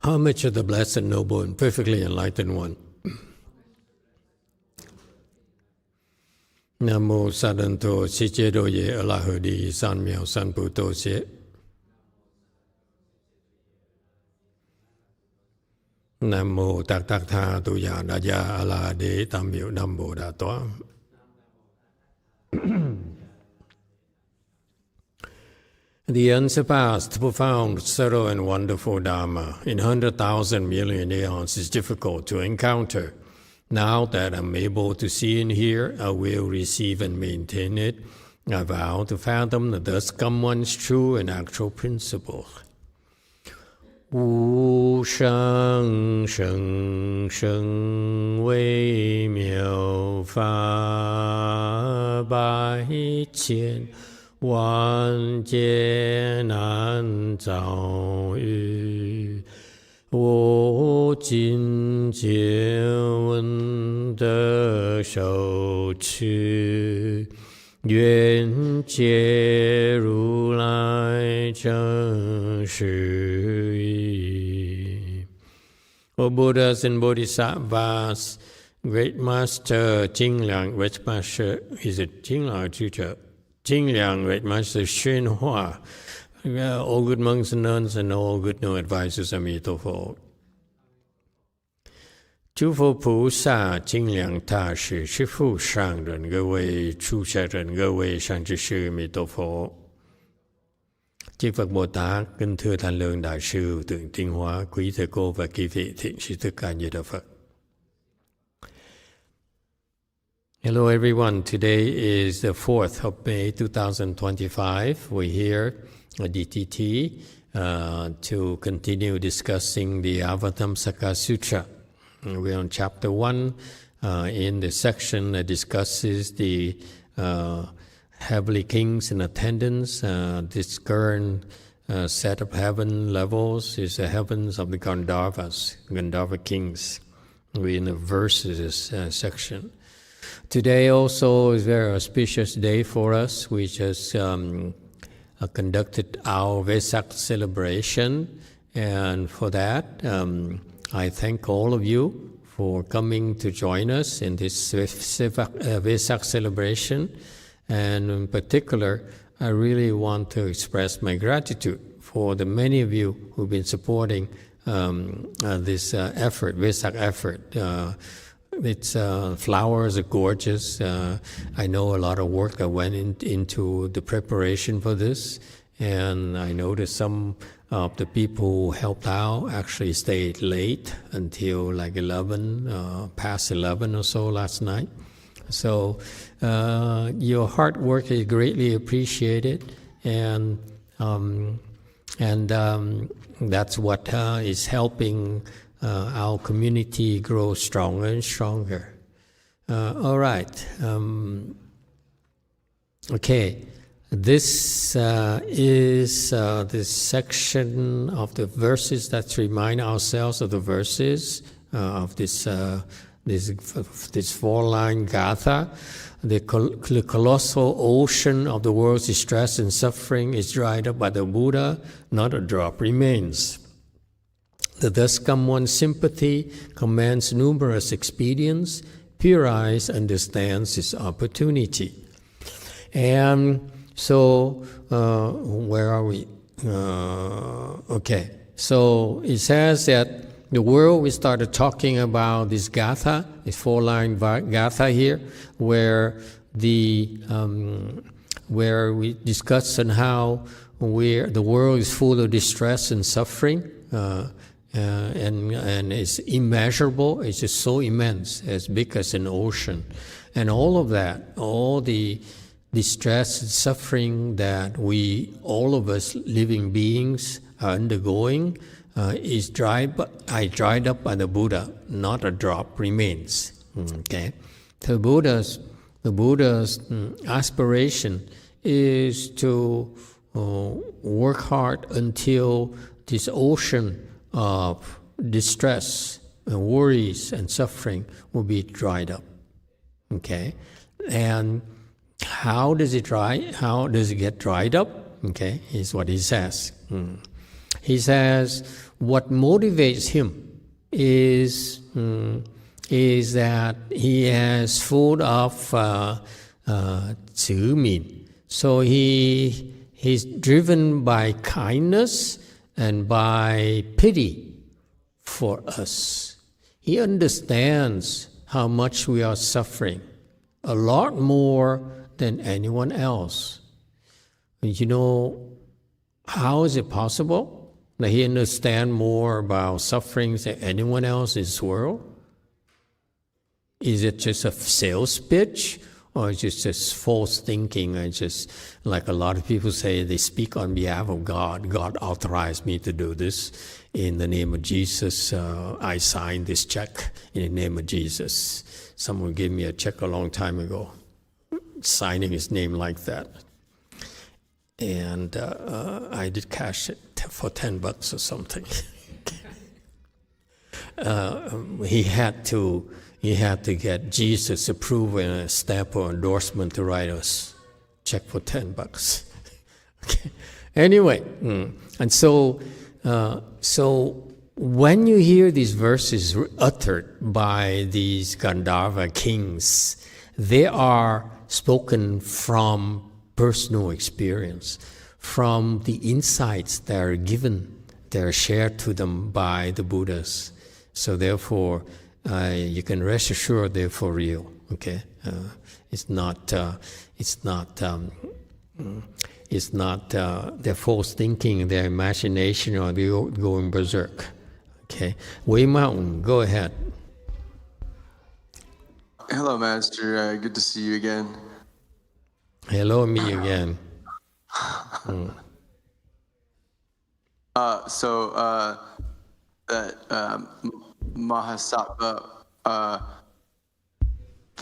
Homage of the Blessed Noble and Perfectly Enlightened One. Nam mô Sa Đan Tô Si Chế Đô Ye A La Hờ Đi San Miao San Pu Tô Xế. Nam mô Tạc Tạc Tha Tu Ya Đa Ya A La Đế Tam Miệu Nam Bồ Đà Tòa. The unsurpassed, profound, subtle, and wonderful Dharma in 100,000 million aeons is difficult to encounter. Now that I'm able to see and hear, I will receive and maintain it. I vow to fathom the thus come one's true and actual principle. 无上甚深微妙法，百千万劫难遭遇。我今见闻得受持，愿解如来真实义。O Buddhas and Bodhisattvas, Great Master Jinglang, Great Master, is it Jinglang or Zhuge? Jinglang, Great Master Xuanhua, all good monks and nuns and all good no advisors are me to fall. 诸佛菩萨尽量大士是父上人，各位出家人，各位善知识弥陀佛。Chư Phật Bồ Tát, kính thưa Thanh Lương Đại sư, Tượng Tinh Hóa, quý thầy cô và quý vị thiện sĩ tất cả như đạo Phật. Hello everyone, today is the 4th of May 2025. We're here at DTT to continue discussing the Avatamsaka Sutra. We're on chapter 1 in the section that discusses the heavenly kings in attendance. This current set of heaven levels is the heavens of the Gandharvas, Gandharva kings. We're in the verses section. Today also is a very auspicious day for us. We just conducted our Vesak celebration, and for that I thank all of you for coming to join us in this Vesak celebration. And in particular, I really want to express my gratitude for the many of you who've been supporting this effort, Vesak effort. Its flowers are gorgeous. I know a lot of work that went into the preparation for this, and I noticed some of the people who helped out actually stayed late until like 11, past 11 or so last night. So your hard work is greatly appreciated, and that's what is helping our community grows stronger and stronger. All right. Okay. This is this section of the verses that remind ourselves of the verses of this four-line Gatha. The colossal ocean of the world's distress and suffering is dried up by the Buddha. Not a drop remains. The thus come one's sympathy commands numerous expedients. Pure eyes understands its opportunity. And so, where are we? Okay. So it says that the world, we started talking about this Gatha, this four-line Gatha here, where where we discussed on how the world is full of distress and suffering. And it's immeasurable. It's just so immense, as big as an ocean. And all of that, all the distress and suffering that all of us living beings are undergoing, is dried up by the Buddha. Not a drop remains. Okay, the Buddha's aspiration is to work hard until this ocean of distress and worries and suffering will be dried up. Okay, and how does it get dried up? Okay, is what he says. He says what motivates him is that he has full of so he's driven by kindness and by pity for us. He understands how much we are suffering, a lot more than anyone else. You know, how is it possible that he understands more about sufferings than anyone else in this world? Is it just a sales pitch? Or just false thinking, and just like a lot of people say, they speak on behalf of God. God authorized me to do this. In the name of Jesus, I signed this check in the name of Jesus. Someone gave me a check a long time ago, signing his name like that. And I did cash it for $10 or something. He had to get Jesus' approval and a stamp or endorsement to write us check for $10. Okay. Anyway, and so when you hear these verses uttered by these Gandharva kings, they are spoken from personal experience, from the insights that are given, that are shared to them by the Buddhas. So therefore, you can rest assured they're for real. Okay, it's not their false thinking, their imagination, or they're going berserk. Okay, Wei Mountain, go ahead. Hello, Master. Good to see you again. Hello, me again. Mahayana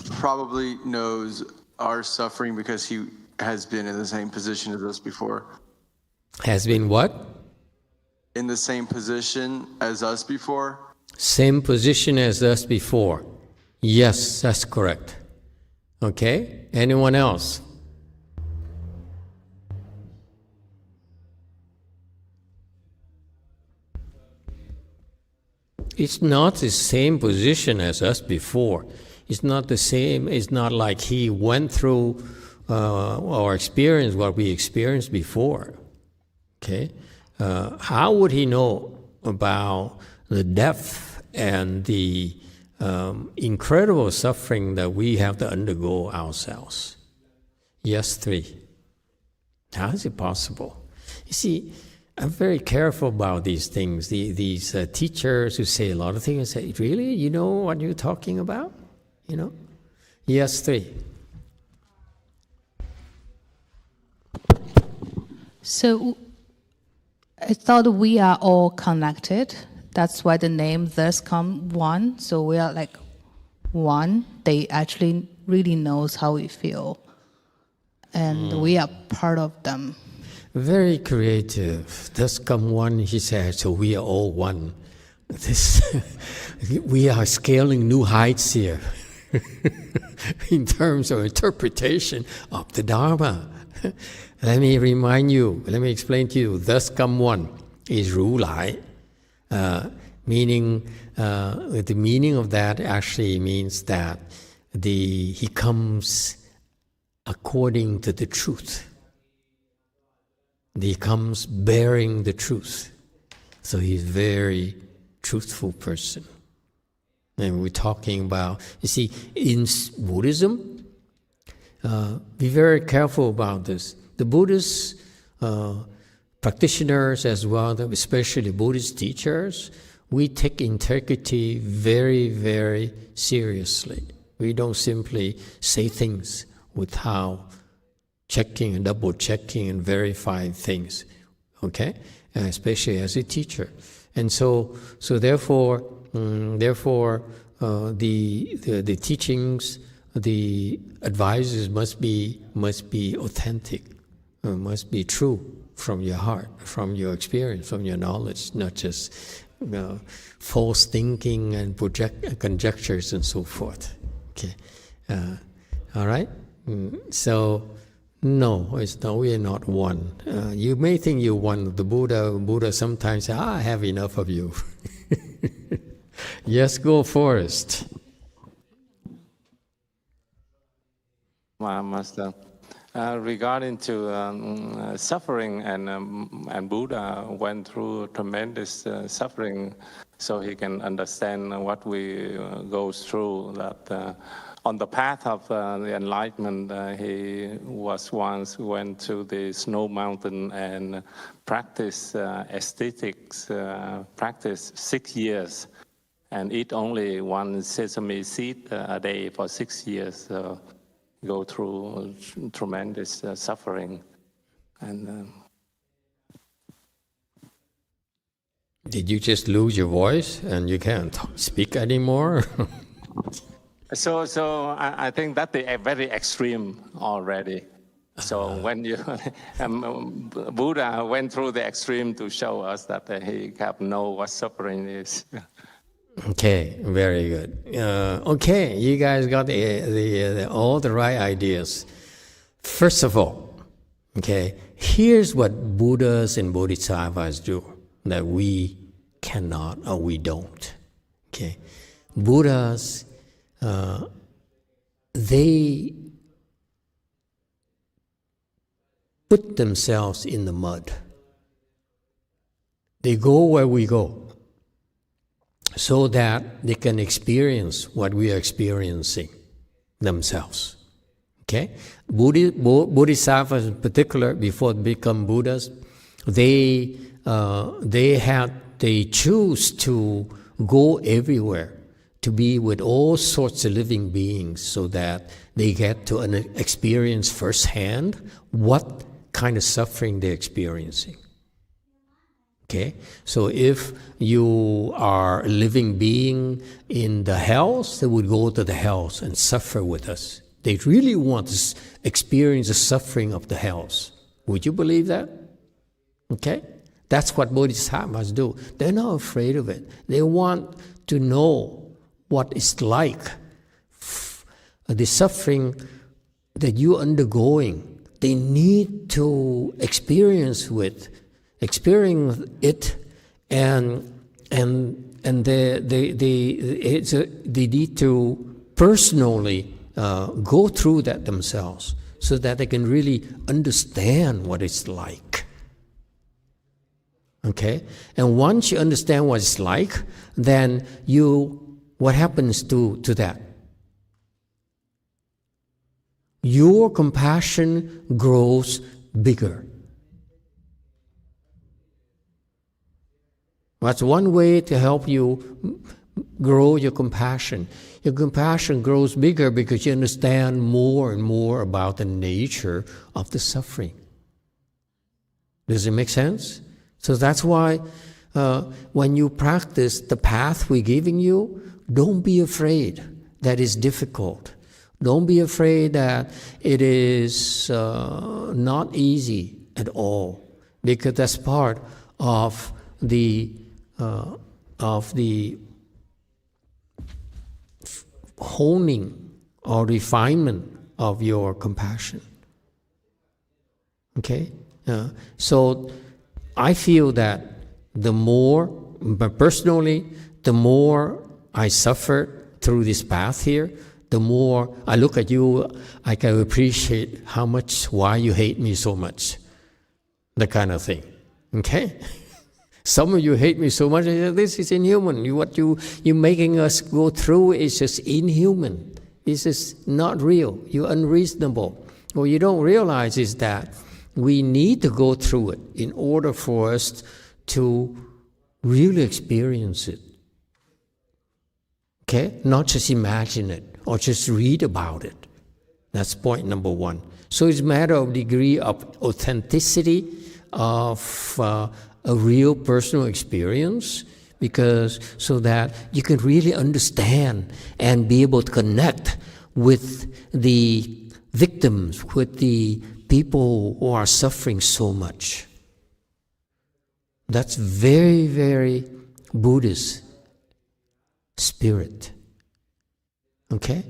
probably knows our suffering because he has been in the same position as us before. Has been what? In the same position as us before. Same position as us before. Yes, that's correct. Okay, anyone else? It's not the same position as us before. It's not the same. It's not like he went through or experienced what we experienced before. Okay? How would he know about the depth and the incredible suffering that we have to undergo ourselves? Yes, 3. How is it possible? You see, I'm very careful about these things. These teachers who say a lot of things and say, really? You know what you're talking about? You know? Yes, 3. So I thought we are all connected. That's why the name thus come one. So we are like one. They actually really knows how we feel. And we are part of them. Very creative. Thus come one, he said, so we are all one. This, we are scaling new heights here in terms of interpretation of the Dharma. Let me explain to you, thus come one is Ru Lai, meaning, the meaning of that actually means that he comes according to the truth. He comes bearing the truth. So he's a very truthful person. And we're talking about, you see, in Buddhism, be very careful about this. The Buddhist practitioners as well, especially Buddhist teachers, we take integrity very, very seriously. We don't simply say things without checking and double checking and verifying things, okay? Especially as a teacher, and so therefore, the teachings, the advices must be authentic, must be true from your heart, from your experience, from your knowledge, not just false thinking and conjectures and so forth. Okay, all right. So No, it's not. We are not one. You may think you're one of the Buddha. Buddha sometimes say, I have enough of you. Yes, go first. Master, regarding to suffering, and Buddha went through tremendous suffering, so he can understand what we go through. That on the path of the enlightenment, he was once went to the snow mountain and practiced aesthetics, practiced 6 years, and eat only one sesame seed a day for 6 years. Go through tremendous suffering, and Did you just lose your voice and you can't speak anymore? so I think that is very extreme already. So when you Buddha went through the extreme to show us that he can know what suffering is. Okay, very good. Okay, you guys got all the right ideas. First of all, okay, here's what Buddhas and Bodhisattvas do that we cannot or we don't. Okay, Buddhas, they put themselves in the mud. They go where we go, so that they can experience what we are experiencing themselves. Okay? Bodhisattvas in particular, before they become Buddhas, they choose to go everywhere, to be with all sorts of living beings, so that they get to experience firsthand what kind of suffering they're experiencing. Okay, so if you are a living being in the hells, they would go to the hells and suffer with us. They really want to experience the suffering of the hells. Would you believe that? Okay, that's what Bodhisattvas do. They're not afraid of it. They want to know what it's like, the suffering that you're undergoing. They need to experience it, and they need to personally go through that themselves, so that they can really understand what it's like. Okay, and once you understand what it's like, then what happens to that? Your compassion grows bigger. That's one way to help you grow your compassion. Your compassion grows bigger because you understand more and more about the nature of the suffering. Does it make sense? So that's why when you practice the path we're giving you, don't be afraid that it's difficult. Don't be afraid that it is not easy at all, because that's part of the honing or refinement of your compassion. Okay? So I feel that personally, the more I suffer through this path here, the more I look at you, I can appreciate why you hate me so much. That kind of thing. Okay? Some of you hate me so much. This is inhuman. What you're making us go through is just inhuman. It's just not real. You're unreasonable. What you don't realize is that we need to go through it in order for us to really experience it. Okay? Not just imagine it or just read about it. That's point number one. So it's a matter of degree of authenticity of a real personal experience, so that you can really understand and be able to connect with the victims, with the people who are suffering so much. That's very, very Buddhist spirit. Okay?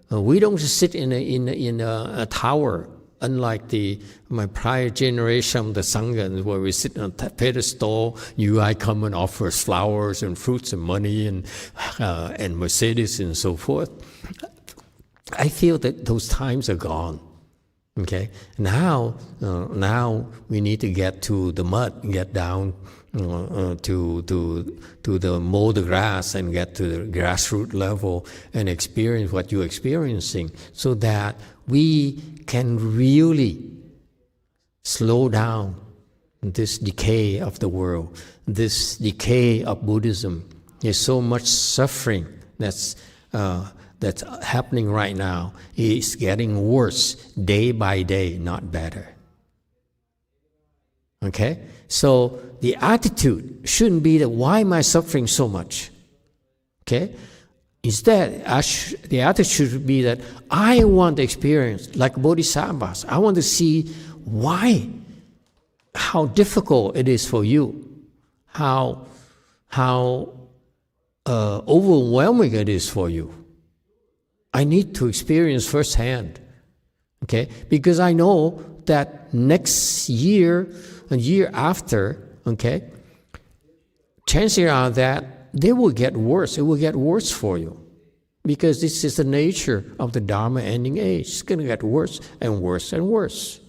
We don't sit in a tower, unlike my prior generation, the Sanghas, where we sit on a pedestal. I come and offer us flowers and fruits and money and Mercedes and so forth. I feel that those times are gone. Okay, now we need to get to the mud, get down to mow the grass and get to the grassroots level and experience what you're experiencing, so that we can really slow down this decay of the world, this decay of Buddhism. There's so much suffering that's happening right now. It's getting worse day by day, not better. Okay? So the attitude shouldn't be that, why am I suffering so much? Okay? Instead, the attitude should be that I want to experience, like bodhisattvas, I want to see how difficult it is for you, how overwhelming it is for you. I need to experience firsthand, okay? Because I know that next year, a year after, okay, chances are that they will get worse. It will get worse for you, because this is the nature of the Dharma ending age. It's going to get worse and worse and worse.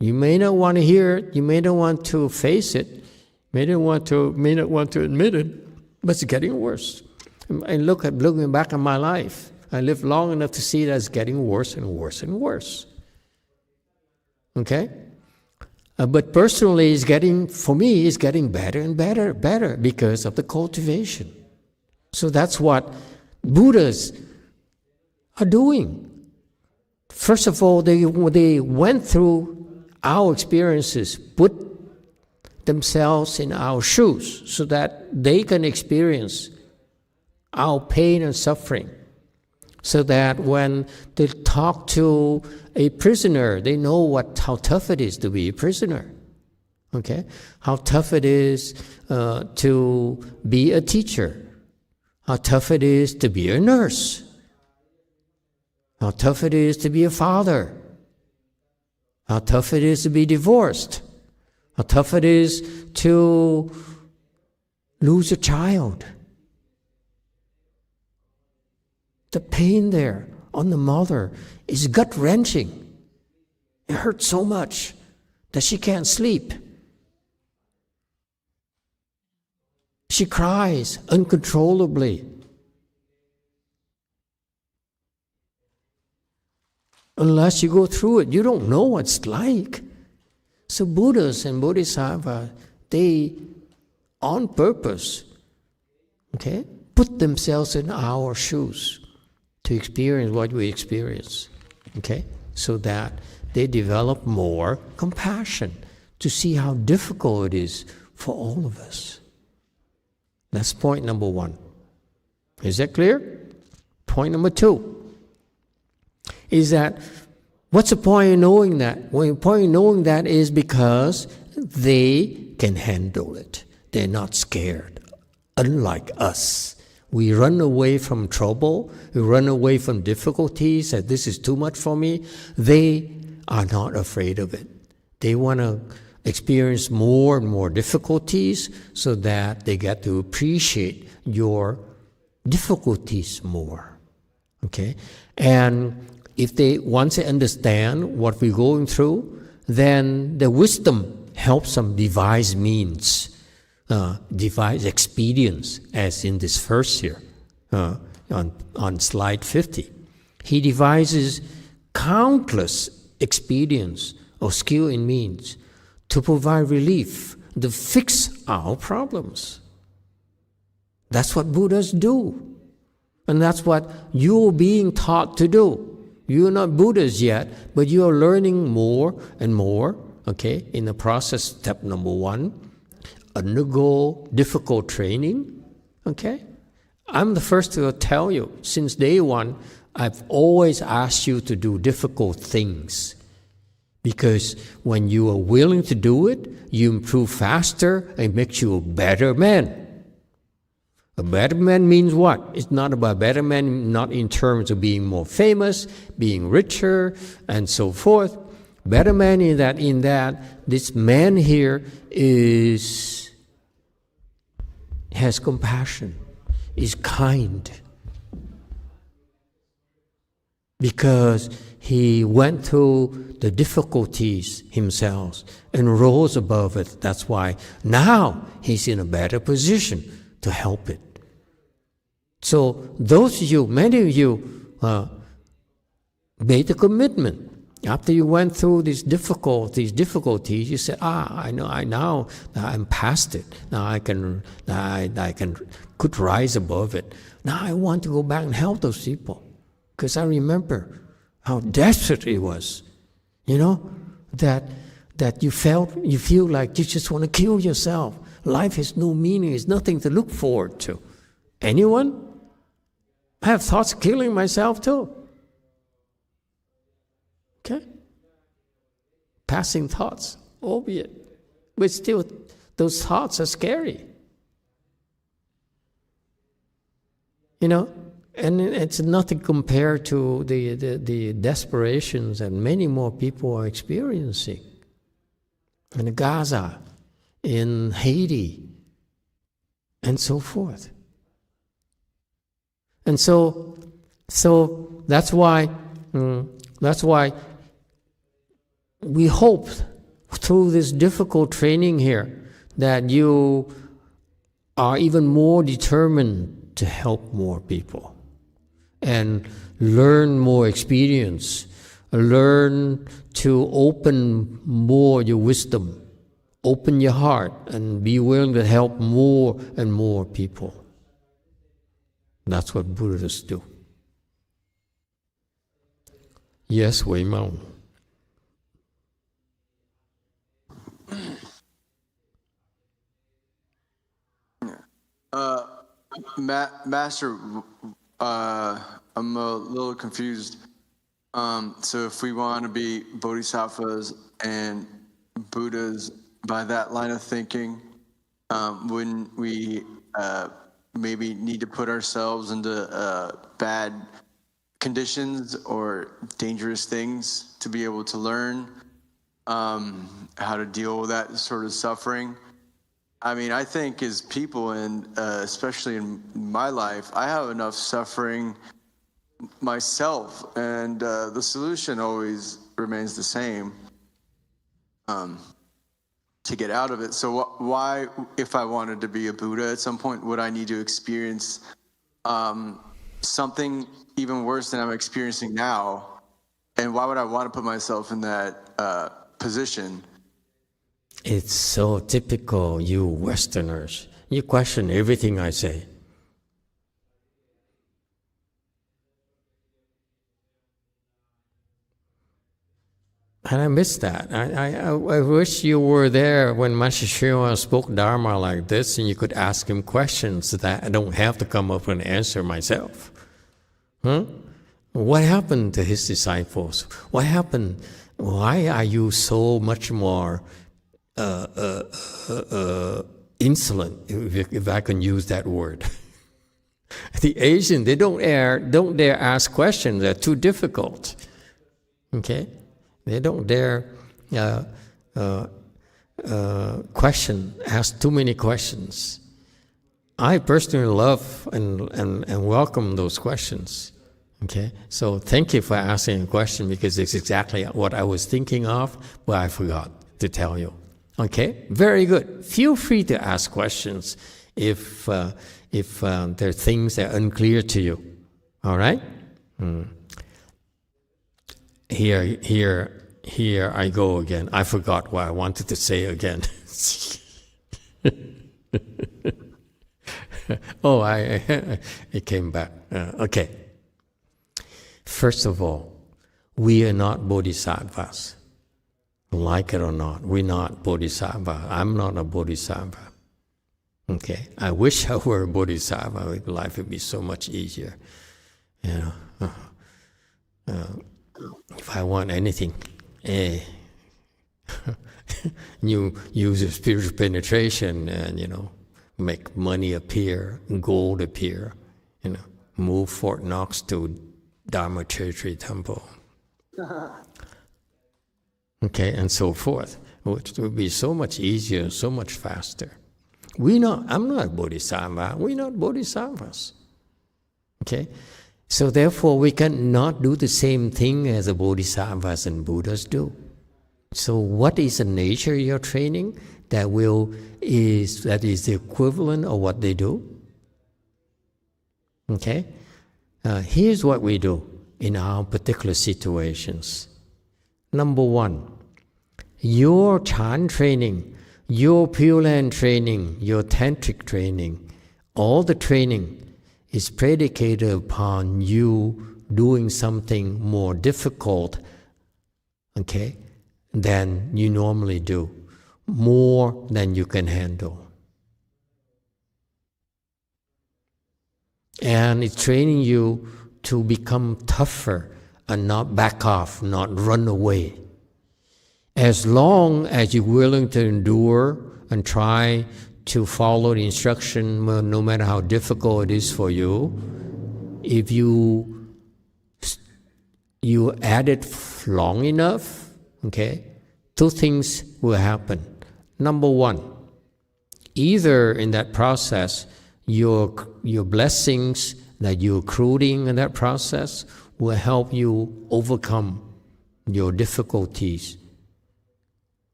You may not want to hear it. You may not want to face it. May not want to admit it, but it's getting worse. And looking back on my life, I lived long enough to see that it's getting worse and worse and worse. Okay? But personally, for me, it's getting better and better because of the cultivation. So that's what Buddhas are doing. First of all, they went through our experiences, put themselves in our shoes so that they can experience our pain and suffering, so that when they talk to a prisoner, they know how tough it is to be a prisoner. Okay? How tough it is to be a teacher. How tough it is to be a nurse. How tough it is to be a father. How tough it is to be divorced. How tough it is to lose a child. The pain there on the mother is gut-wrenching. It hurts so much that she can't sleep. She cries uncontrollably. Unless you go through it, you don't know what it's like. So Buddhas and Bodhisattvas, they, on purpose, okay, put themselves in our shoes to experience what we experience, okay? So that they develop more compassion to see how difficult it is for all of us. That's point number one. Is that clear? Point number two is that, what's the point of knowing that? Well, the point of knowing that is because they can handle it. They're not scared, unlike us. We run away from trouble, we run away from difficulties, that this is too much for me. They are not afraid of it. They want to experience more and more difficulties so that they get to appreciate your difficulties more. Okay? And once they understand what we're going through, then the wisdom helps them devise means, devise expedience, as in this verse here, on slide 50. He devises countless expedients or skill in means to provide relief, to fix our problems. That's what Buddhas do. And that's what you're being taught to do. You're not Buddhas yet, but you are learning more and more, okay, in the process. Step number one, undergo difficult training, okay? I'm the first to tell you, since day one, I've always asked you to do difficult things. Because when you are willing to do it, you improve faster and makes you a better man. A better man means what? It's not about better man, not in terms of being more famous, being richer, and so forth. Better man in that this man here has compassion, is kind, because he went through the difficulties himself and rose above it. That's why now he's in a better position to help it. So those of you, many of you, made a commitment. After you went through these difficulties, you said, I know, I'm past it. Now I could rise above it. Now I want to go back and help those people. Because I remember how desperate it was, that you feel like you just want to kill yourself. Life has no meaning, there's nothing to look forward to. Anyone? I have thoughts of killing myself too. Okay? Passing thoughts, albeit. But still, those thoughts are scary. And it's nothing compared to the desperations that many more people are experiencing. In Gaza, in Haiti, and so forth. And so that's why we hope through this difficult training here that you are even more determined to help more people and learn more experience, learn to open more your wisdom, open your heart, and be willing to help more and more people. That's what Buddhists do. Yes, Wei Mao. Master, I'm a little confused. So if we want to be bodhisattvas and Buddhas by that line of thinking, wouldn't we maybe need to put ourselves into bad conditions or dangerous things to be able to learn how to deal with that sort of suffering? I mean, I think as people, and especially in my life, I have enough suffering myself, and the solution always remains the same, to get out of it. So why, if I wanted to be a Buddha at some point, would I need to experience something even worse than I'm experiencing now? And why would I want to put myself in that position? It's so typical, you Westerners. You question everything I say. And I miss that. I wish you were there when Master Shiva spoke Dharma like this, and you could ask him questions that I don't have to come up with an answer myself. What happened to his disciples? What happened? Why are you so much more insolent, if I can use that word? The Asian, they don't dare ask questions. They're too difficult. Okay, they don't dare ask too many questions. I personally love and welcome those questions. Okay, so thank you for asking a question, because it's exactly what I was thinking of, but I forgot to tell you. Okay, very good. Feel free to ask questions if there are things that are unclear to you. All right? Here I go again. I forgot what I wanted to say again. Oh, it came back. Okay. First of all, we are not bodhisattvas. Like it or not, we're not bodhisattva. I'm not a bodhisattva. Okay, I wish I were a bodhisattva. Life would be so much easier. If I want anything, you use your spiritual penetration and make money appear, gold appear, move Fort Knox to Dharma Territory Temple. Okay, and so forth, which would be so much easier, so much faster. I'm not a bodhisattva. We're not bodhisattvas. Okay? So therefore, we cannot do the same thing as the bodhisattvas and Buddhas do. So what is the nature of your training that is the equivalent of what they do? Okay? Here's what we do in our particular situations. Number one, your Chan training, your Pureland training, your Tantric training, all the training is predicated upon you doing something more difficult, okay, than you normally do, more than you can handle. And it's training you to become tougher and not back off, not run away. As long as you're willing to endure and try to follow the instruction, no matter how difficult it is for you, if you add it long enough, okay, two things will happen. Number one, either in that process, your blessings that you're accruing in that process will help you overcome your difficulties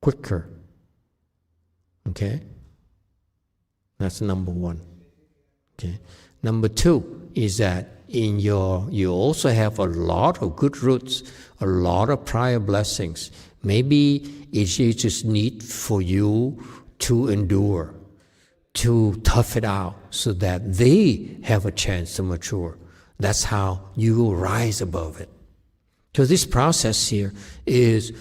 quicker. Okay? That's number one. Okay? Number two is that you also have a lot of good roots, a lot of prior blessings. Maybe it's just need for you to endure, to tough it out so that they have a chance to mature. That's how you will rise above it. So this process here is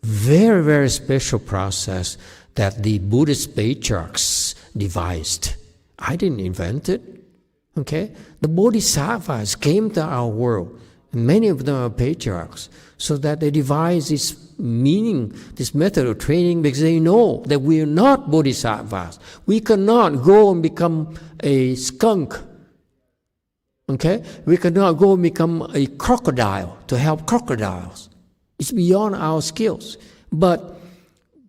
very, very special process that the Buddhist patriarchs devised. I didn't invent it. Okay? The Bodhisattvas came to our world, and many of them are patriarchs, so that they devised this meaning, this method of training, because they know that we are not Bodhisattvas. We cannot go and become a skunk. Okay? We cannot go and become a crocodile to help crocodiles. It's beyond our skills. But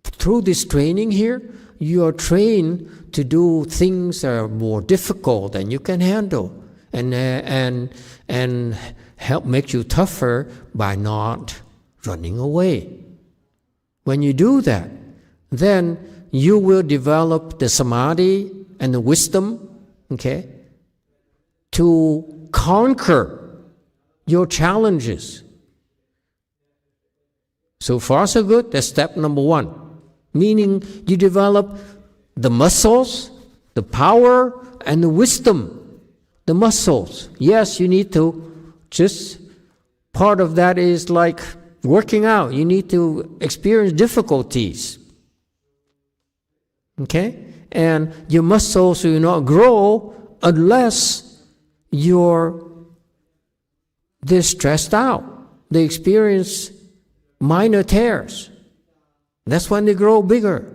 through this training here, you are trained to do things that are more difficult than you can handle, and help make you tougher by not running away. When you do that, then you will develop the samadhi and the wisdom, okay, to conquer your challenges. So far so good, that's step number one. Meaning you develop the muscles, the power, and the wisdom. The muscles. Yes, you need to just, part of that is like working out. You need to experience difficulties. Okay? And your muscles will not grow unless they're stressed out. They experience minor tears. That's when they grow bigger.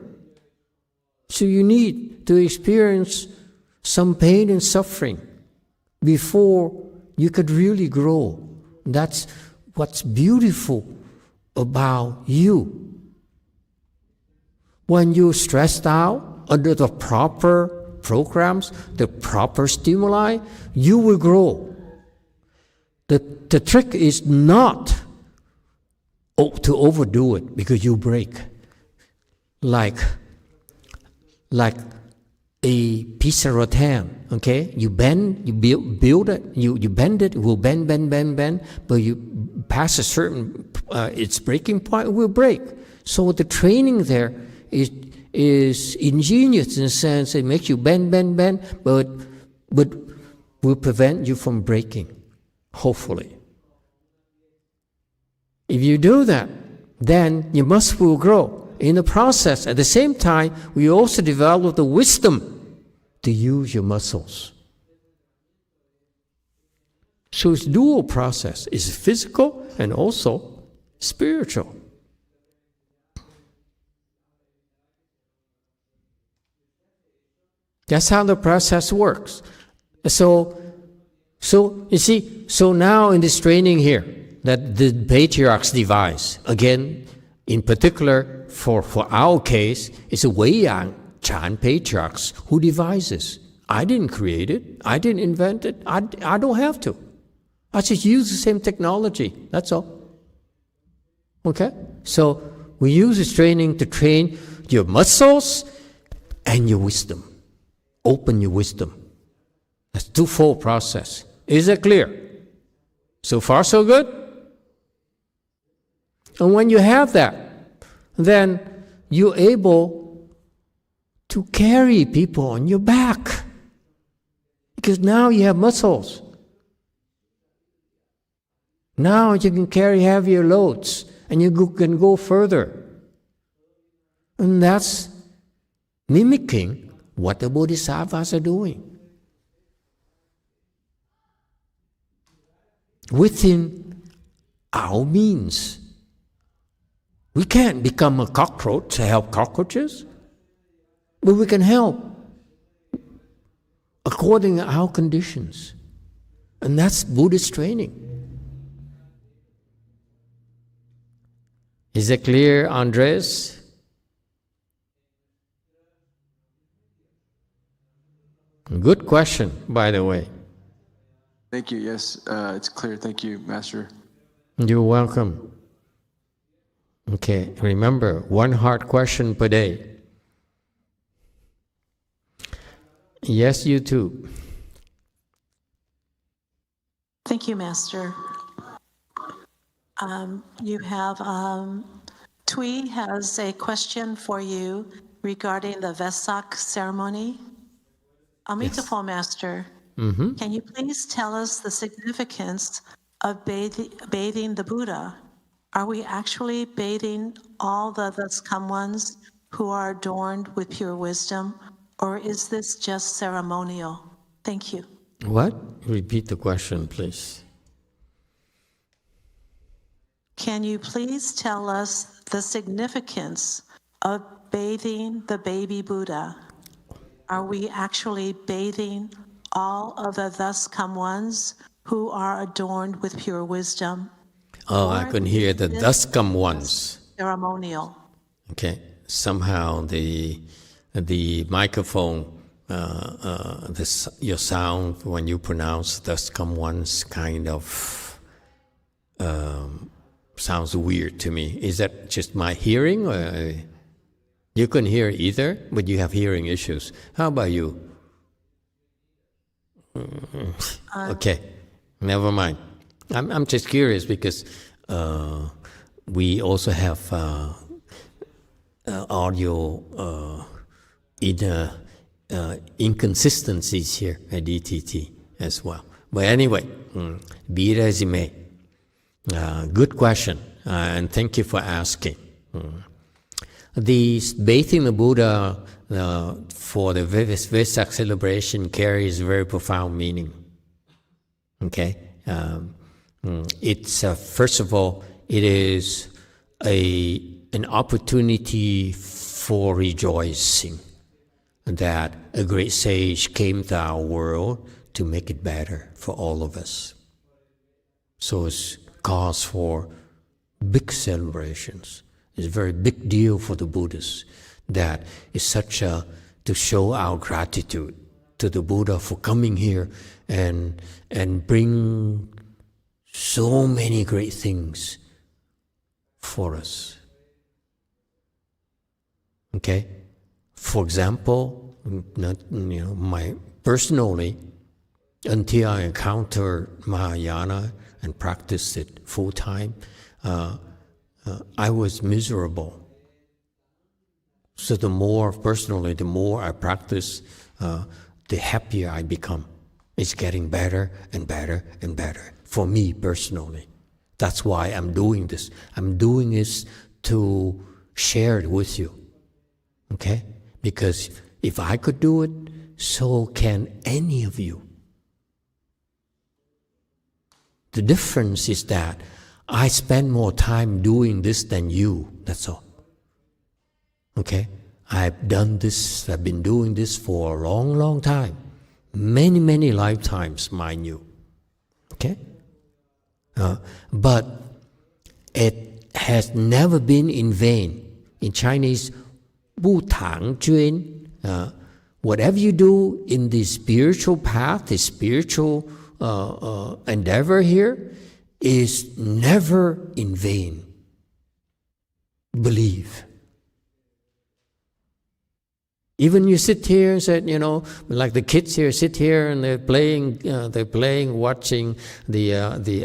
So you need to experience some pain and suffering before you could really grow. That's what's beautiful about you. When you're stressed out under the proper programs, the proper stimuli, you will grow. The trick is not to overdo it, because you break. Like a piece of rattan, okay? You bend, you build it, you bend it will bend, but you pass a certain, its breaking point, it will break. So the training there is ingenious in the sense it makes you bend, but will prevent you from breaking, hopefully. If you do that, then your muscle will grow. In the process, at the same time, we also develop the wisdom to use your muscles. So it's dual process. It's physical and also spiritual. That's how the process works. So you see, so now in this training here, that the patriarchs devise, again, in particular for our case, it's a Wei Yang Chan patriarchs who devises. I didn't create it. I didn't invent it. I don't have to. I just use the same technology. That's all. Okay? So we use this training to train your muscles and your wisdom. Open your wisdom. That's a twofold process. Is it clear? So far, so good? And when you have that, then you're able to carry people on your back. Because now you have muscles. Now you can carry heavier loads and you can go further. And that's mimicking what the Bodhisattvas are doing. Within our means. We can't become a cockroach to help cockroaches, but we can help according to our conditions. And that's Buddhist training. Is it clear, Andres? Good question, by the way. Thank you. Yes, it's clear. Thank you, Master. You're welcome. Okay, remember, one hard question per day. Yes, you too. Thank you, Master. You have, Tui has a question for you regarding the Vesak ceremony. Amitabha, Master, can you please tell us the significance of bathing the Buddha? Are we actually bathing all the thus come ones who are adorned with pure wisdom, or is this just ceremonial? Thank you. What? Repeat the question, please. Can you please tell us the significance of bathing the baby Buddha? Are we actually bathing all of the thus come ones who are adorned with pure wisdom? Oh, I couldn't hear the thus come ones. Ceremonial. Okay. Somehow the microphone, your sound when you pronounce thus come ones kind of sounds weird to me. Is that just my hearing? Or you couldn't hear either, but you have hearing issues. How about you? Okay, never mind. I'm just curious because we also have audio inconsistencies here at DTT as well. But anyway, be it as it may. Good question, and thank you for asking. The bathing the Buddha for the Vesak celebration carries very profound meaning. Okay, it's first of all, it is an opportunity for rejoicing that a great sage came to our world to make it better for all of us. So it's cause for big celebrations. It's a very big deal for the Buddhists that is such a, to show our gratitude to the Buddha for coming here and bring so many great things for us. Okay? For example, personally, until I encountered Mahayana and practiced it full time, I was miserable. So the more I practice, the happier I become. It's getting better and better and better for me personally. That's why I'm doing this. I'm doing this to share it with you. Okay? Because if I could do it, so can any of you. The difference is that I spend more time doing this than you, that's all. Okay? I've done this, I've been doing this for a long, long time. Many, many lifetimes, mind you. Okay? But it has never been in vain. In Chinese, 不唐捐, whatever you do in the spiritual path, the spiritual endeavor here, is never in vain. Believe. Even you sit here and said, like the kids here sit here and they're playing, watching the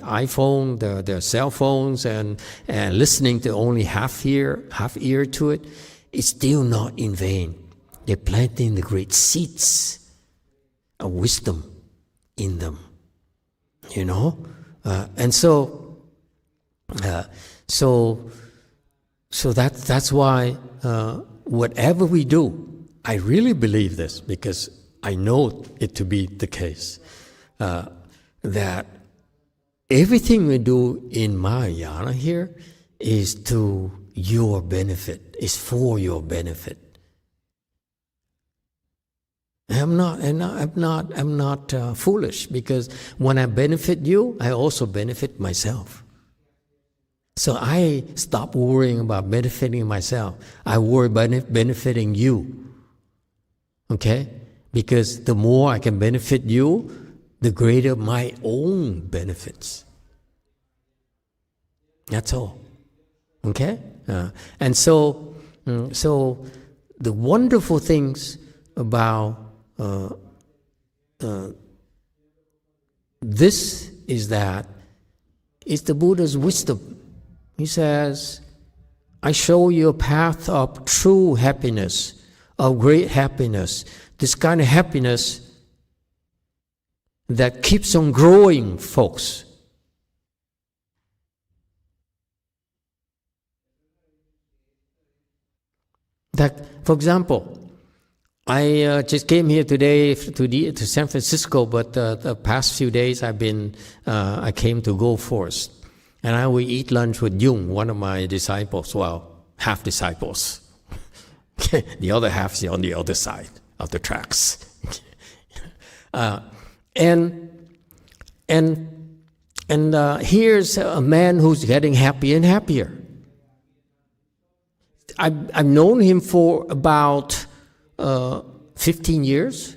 iPhone, their cell phones, and listening to only half ear to it. It's still not in vain. They're planting the great seeds of wisdom in them, and so that's why whatever we do, I really believe this because I know it to be the case, that everything we do in Mahayana here is to your benefit, is for your benefit. I'm not foolish, because when I benefit you, I also benefit myself. So I stop worrying about benefiting myself. I worry about benefiting you. Okay? Because the more I can benefit you, the greater my own benefits. That's all. Okay? And so the wonderful things about this is that it's the Buddha's wisdom. He says, I show you a path of true happiness, of great happiness. This kind of happiness that keeps on growing, folks. That, for example, I just came here today to San Francisco, but the past few days I came to Go Forest. And I will eat lunch with Jung, one of my disciples, well, half disciples. The other half is on the other side of the tracks. And here's a man who's getting happier and happier. I've known him for about 15 years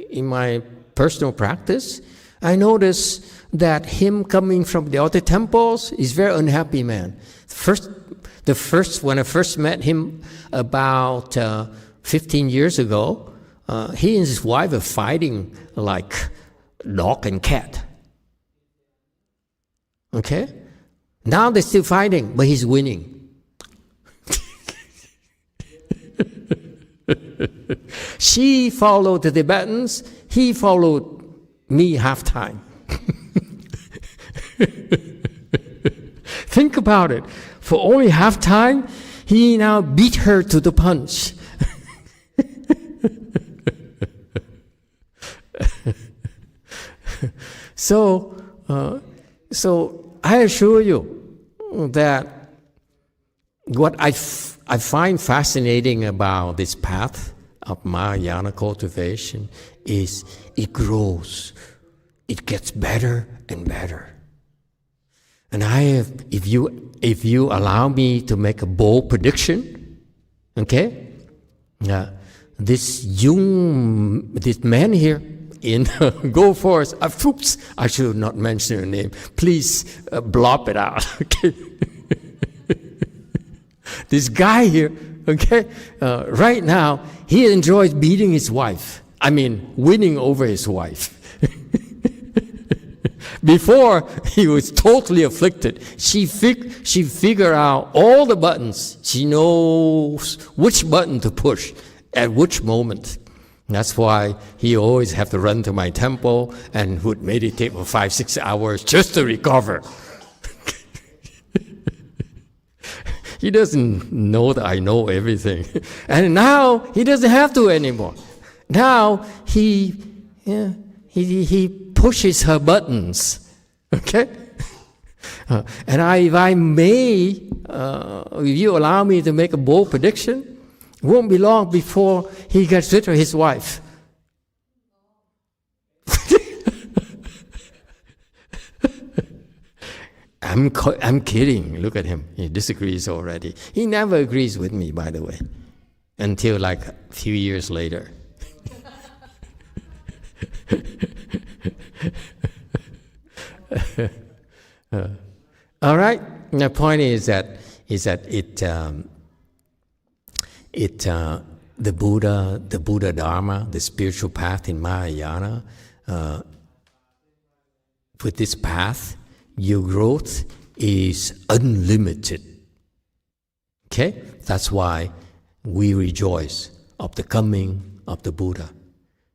in my personal practice. I noticed that him coming from the other temples is very unhappy man. When I first met him about 15 years ago, he and his wife are fighting like dog and cat. Okay? Now they're still fighting, but he's winning. She followed the Tibetans, he followed me half time. Think about it. For only half time, he now beat her to the punch. So I assure you that what I find fascinating about this path of Mahayana cultivation is it grows. It gets better and better. And if you allow me to make a bold prediction, okay? This man here in Go Forest, oops, I should not mention your name. Please blop it out, okay? This guy here, okay, right now, he enjoys beating his wife. Winning over his wife. Before, he was totally afflicted. She figured out all the buttons. She knows which button to push at which moment. That's why he always have to run to my temple and would meditate for 5-6 hours just to recover. He doesn't know that I know everything. And now he doesn't have to anymore. Now he pushes her buttons. Okay? And if I may, if you allow me to make a bold prediction, Won't be long before he gets rid of his wife. I'm kidding. Look at him. He disagrees already. He never agrees with me, by the way, until like a few years later. All right. The point is that the Buddha Dharma, the spiritual path in Mahayana, with this path, your growth is unlimited. Okay? That's why we rejoice of the coming of the Buddha.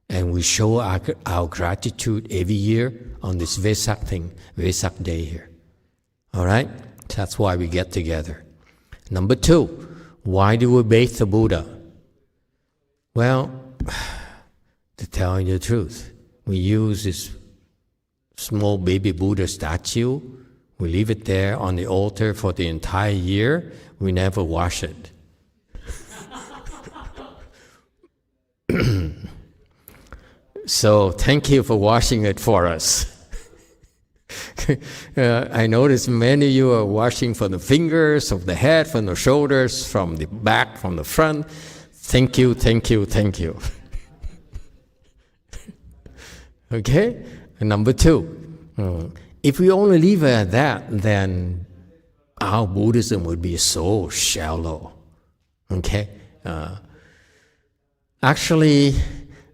And we show our gratitude every year on this Vesak day here. All right? That's why we get together. Number 2, why do we bathe the Buddha? Well, to tell you the truth, we use this small baby Buddha statue. We leave it there on the altar for the entire year. We never wash it. So thank you for washing it for us. I notice many of you are washing from the fingers, from the head, from the shoulders, from the back, from the front. Thank you, thank you, thank you. Okay? And number 2, if we only leave it at that, then our Buddhism would be so shallow. Okay? Actually,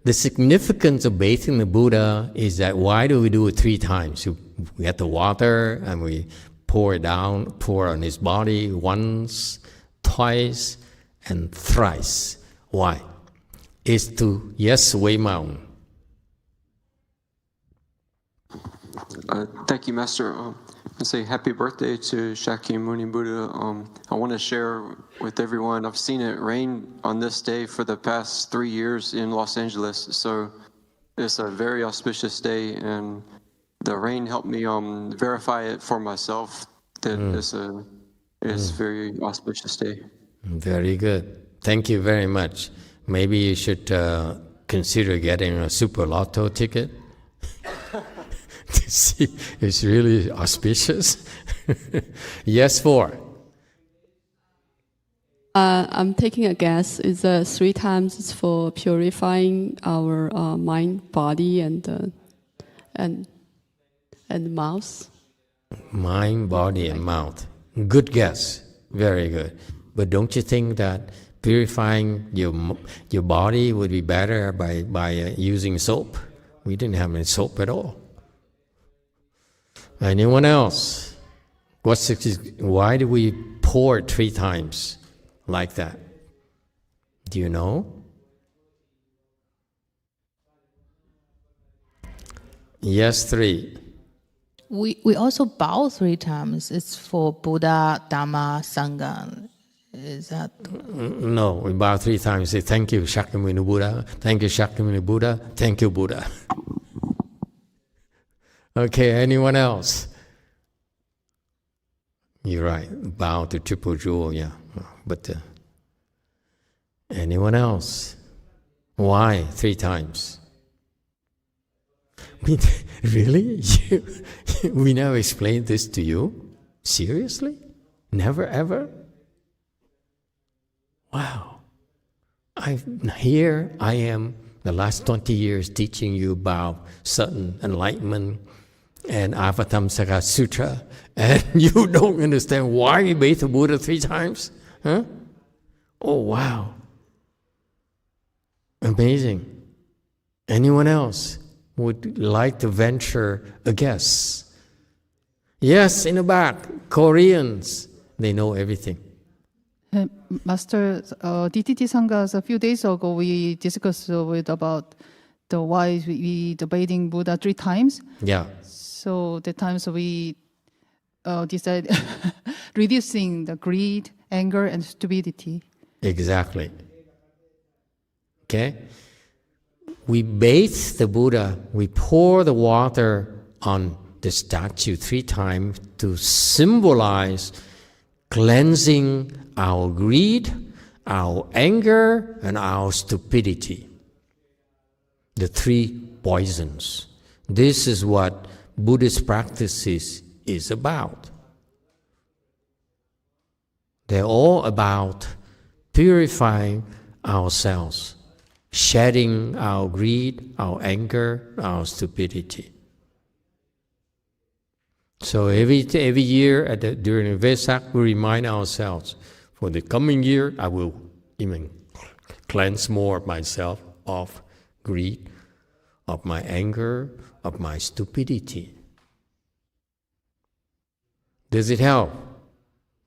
the significance of bathing the Buddha is that why do we do it 3 times? We get the water and we pour on his body once, twice, and thrice. Why? It's to, yes, Wei Mao. Thank you, Master. I say happy birthday to Shakyamuni Buddha. I want to share with everyone, I've seen it rain on this day for the past 3 years in Los Angeles. So it's a very auspicious day, and the rain helped me verify it for myself that it's a very auspicious day. Very good. Thank you very much. Maybe you should consider getting a Super Lotto ticket. To see, it's really auspicious. Yes, 4. I'm taking a guess. It's 3 times. It's for purifying our mind, body, and mouth. Mind, body, and mouth. Good guess. Very good. But don't you think that purifying your body would be better by using soap? We didn't have any soap at all. Anyone else? Why do we pour it 3 times like that? Do you know? Yes, 3. We also bow 3 times. It's for Buddha, Dhamma, Sangha. Is that? No, we bow 3 times. Say thank you, Shakyamuni Buddha. Thank you, Shakyamuni Buddha. Thank you, Buddha. Okay, anyone else? You're right. Bow to triple jewel, yeah. But anyone else? Why 3 times? Really? We never explained this to you? Seriously? Never ever? Wow. Here I am, the last 20 years, teaching you about sudden enlightenment and Avatamsaka Sutra, and you don't understand why you bathe the Buddha 3 times? Huh? Oh, wow. Amazing. Anyone else would like to venture a guess? Yes, in the back, Koreans, they know everything. Master, DTT Sangha's a few days ago, we discussed about the why we debating Buddha 3 times. Yeah. So the times we decided reducing the greed, anger, and stupidity. Exactly. Okay? We bathe the Buddha, we pour the water on the statue 3 times to symbolize cleansing our greed, our anger, and our stupidity. The three poisons. This is what Buddhist practices is about. They're all about purifying ourselves, shedding our greed, our anger, our stupidity. So every year during Vesak, we remind ourselves, for the coming year, I will even cleanse more of myself of greed, of my anger, of my stupidity. Does it help?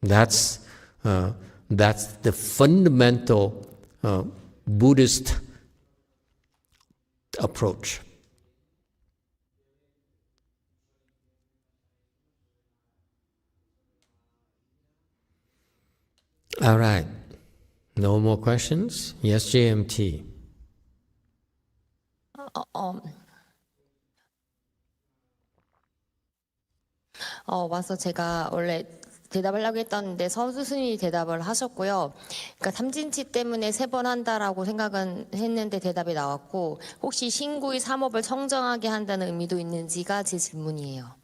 That's the fundamental Buddhist approach. All right. No more questions? Yes, JMT. 와서 제가 원래 대답을 하려고 했었는데 서수 스님이 대답을 하셨고요. 그러니까 삼진치 때문에 3번 한다라고 생각은 했는데 대답이 나왔고, 혹시 신구의 삼업을 청정하게 한다는 의미도 있는지가 제 질문이에요.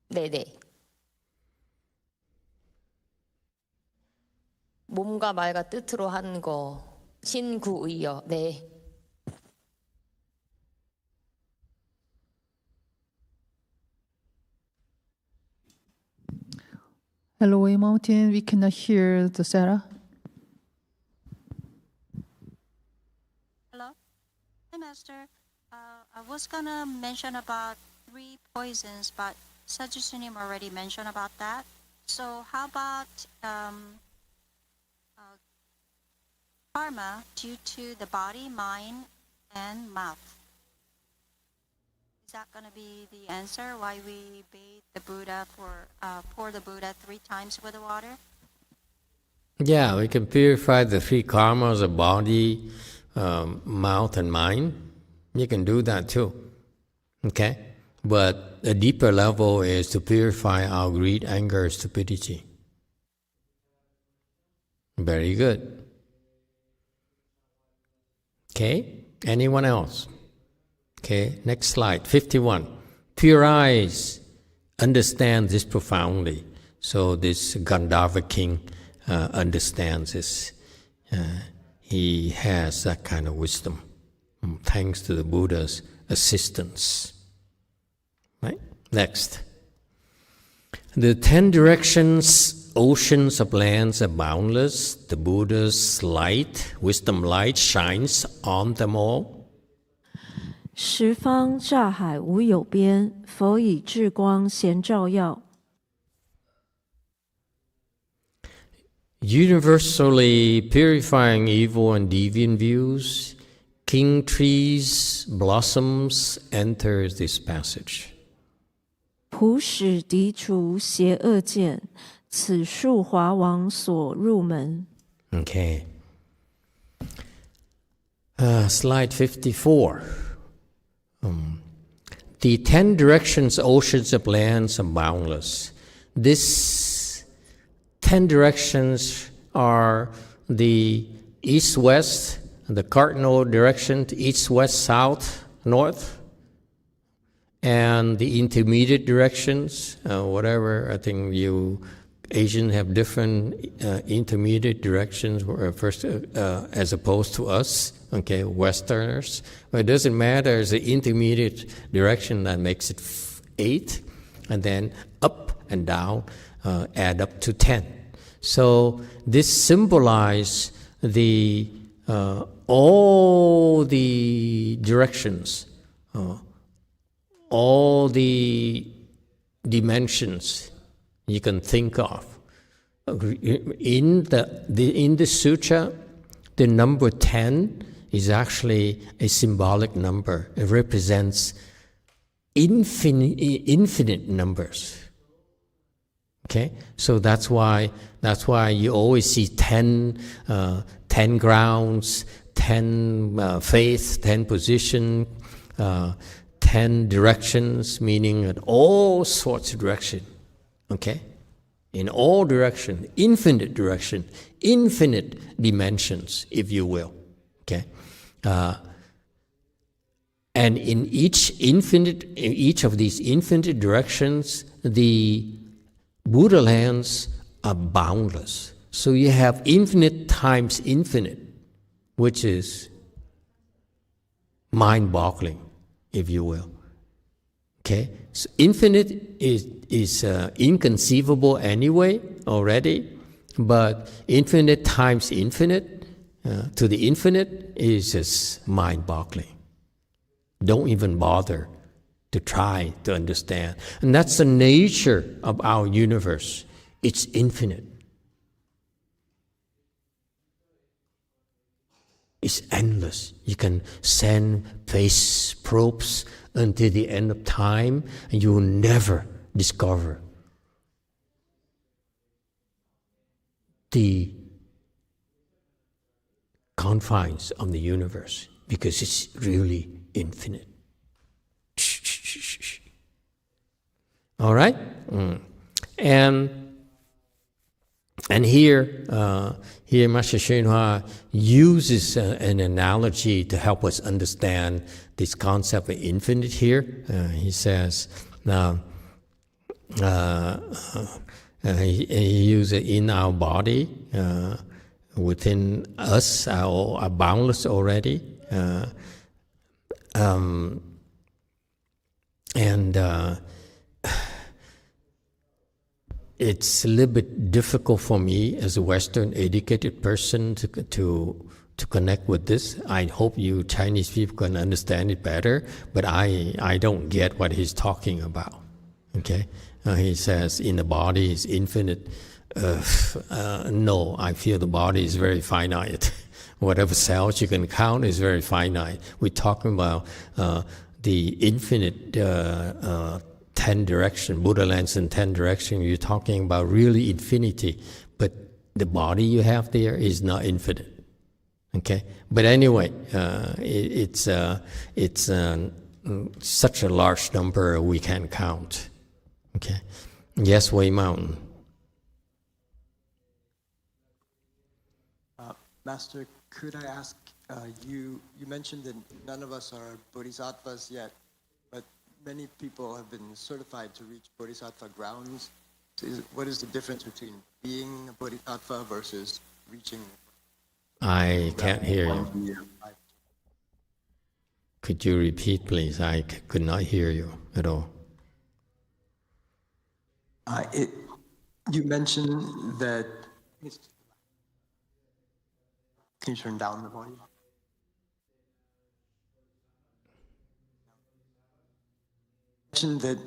네네. 몸과 말과 뜻으로 하는 거, 신구의요. 네. Hello, Way Mountain. We cannot hear the Sarah. Hello? Hi, Master. I was going to mention about 3 poisons, but Sajjusunim already mentioned about that. So how about karma due to the body, mind, and mouth? Is that going to be the answer why we bathe the Buddha pour the Buddha 3 times with the water? Yeah, we can purify the 3 karmas of body, mouth, and mind. You can do that too. Okay? But a deeper level is to purify our greed, anger, stupidity. Very good. Okay? Anyone else? Okay, next slide, 51. Pure eyes understand this profoundly. So this Gandharva king understands this. He has that kind of wisdom, thanks to the Buddha's assistance. Right? Next. The 10 directions, oceans of lands are boundless. The Buddha's light, wisdom light, shines on them all. 十方乍海无有边，佛以智光咸照耀。Universally purifying evil and deviant views, king trees, blossoms enters this passage. 普使涤除邪恶见，此树华王所入门。Okay. Slide 54. The 10 directions, oceans of lands are boundless. This 10 directions are the east-west, the cardinal direction to east, west, south, north, and the intermediate directions, whatever. I think you Asians have different intermediate directions first, as opposed to us, okay, Westerners. But it doesn't matter, it's the intermediate direction that makes it 8, and then up and down add up to 10. So this symbolizes the all the directions, all the dimensions you can think of. In the sutra, the number 10 is actually a symbolic number. It represents infinite numbers. Okay, so that's why you always see 10 grounds, 10 faith, 10 position, 10 directions, meaning at all sorts of directions. Okay, in all directions, infinite direction, infinite dimensions, if you will. Okay, and in each of these infinite directions, the Buddha lands are boundless. So you have infinite times infinite, which is mind-boggling, if you will. Okay, so infinite is inconceivable anyway already, but infinite times infinite to the infinite is just mind-boggling. Don't even bother to try to understand. And that's the nature of our universe. It's infinite. It's endless. You can send space probes until the end of time, and you will never discover the confines of the universe, because it's really infinite. All right? And here Master Shenhua uses an analogy to help us understand this concept of infinite here. He says, he uses it in our body, within us, are boundless already. It's a little bit difficult for me as a Western educated person to connect with this. I hope you Chinese people can understand it better, but I don't get what he's talking about. Okay, he says in the body is infinite. No, I feel the body is very finite. Whatever cells you can count is very finite. We're talking about the infinite 10 direction, Buddha lands in 10 direction. You're talking about really infinity, but the body you have there is not infinite. Okay, but anyway, it's such a large number we can't count. Okay, yes, Wei Mountain. Master, could I ask you mentioned that none of us are bodhisattvas yet, but many people have been certified to reach bodhisattva grounds. What is the difference between being a bodhisattva versus reaching? I can't hear you. Could you repeat, please? I could not hear you at all. You mentioned that. Can you turn down the volume? You mentioned that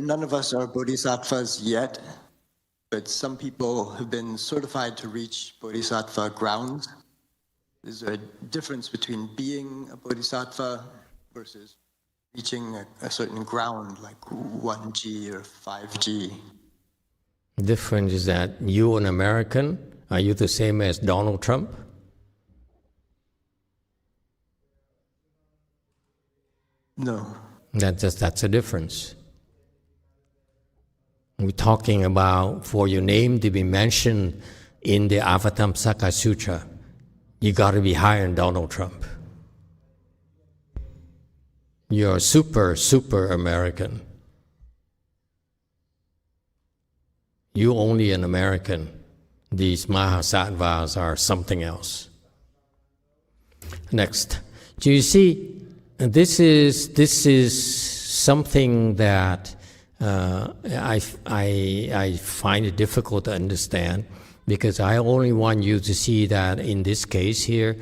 none of us are bodhisattvas yet, but some people have been certified to reach bodhisattva grounds. Is there a difference between being a bodhisattva versus reaching a certain ground, like 1G or 5G? The difference is that you, an American, are you the same as Donald Trump? No. That's a difference. We're talking about for your name to be mentioned in the Avatamsaka Sutra, you got to be higher than Donald Trump. You're super American. You're only an American. These Mahasattvas are something else. Next, do you see? This is something that I find it difficult to understand, because I only want you to see that in this case here,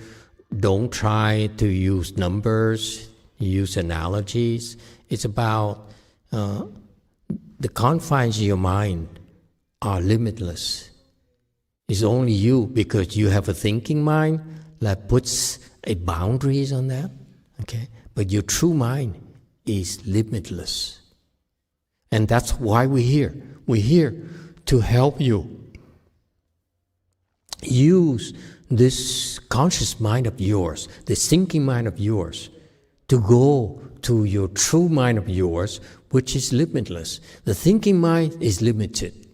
don't try to use numbers, use analogies. It's about the confines of your mind are limitless. It's only you, because you have a thinking mind that puts a boundaries on that. Okay, but your true mind is limitless. And that's why we're here. We're here to help you use this conscious mind of yours, this thinking mind of yours, to go to your true mind of yours, which is limitless. The thinking mind is limited.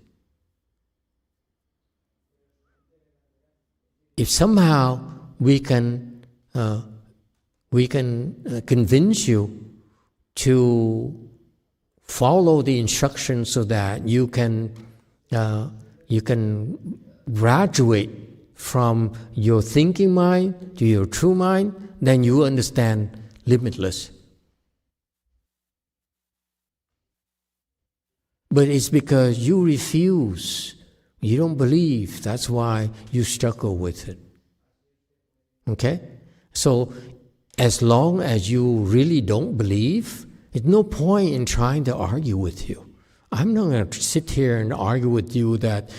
if somehow we can convince you to follow the instructions so that you can graduate from your thinking mind to your true mind, then you understand limitless. But it's because you refuse, you don't believe, that's why you struggle with it. Okay? So, as long as you really don't believe, there's no point in trying to argue with you. I'm not going to sit here and argue with you that,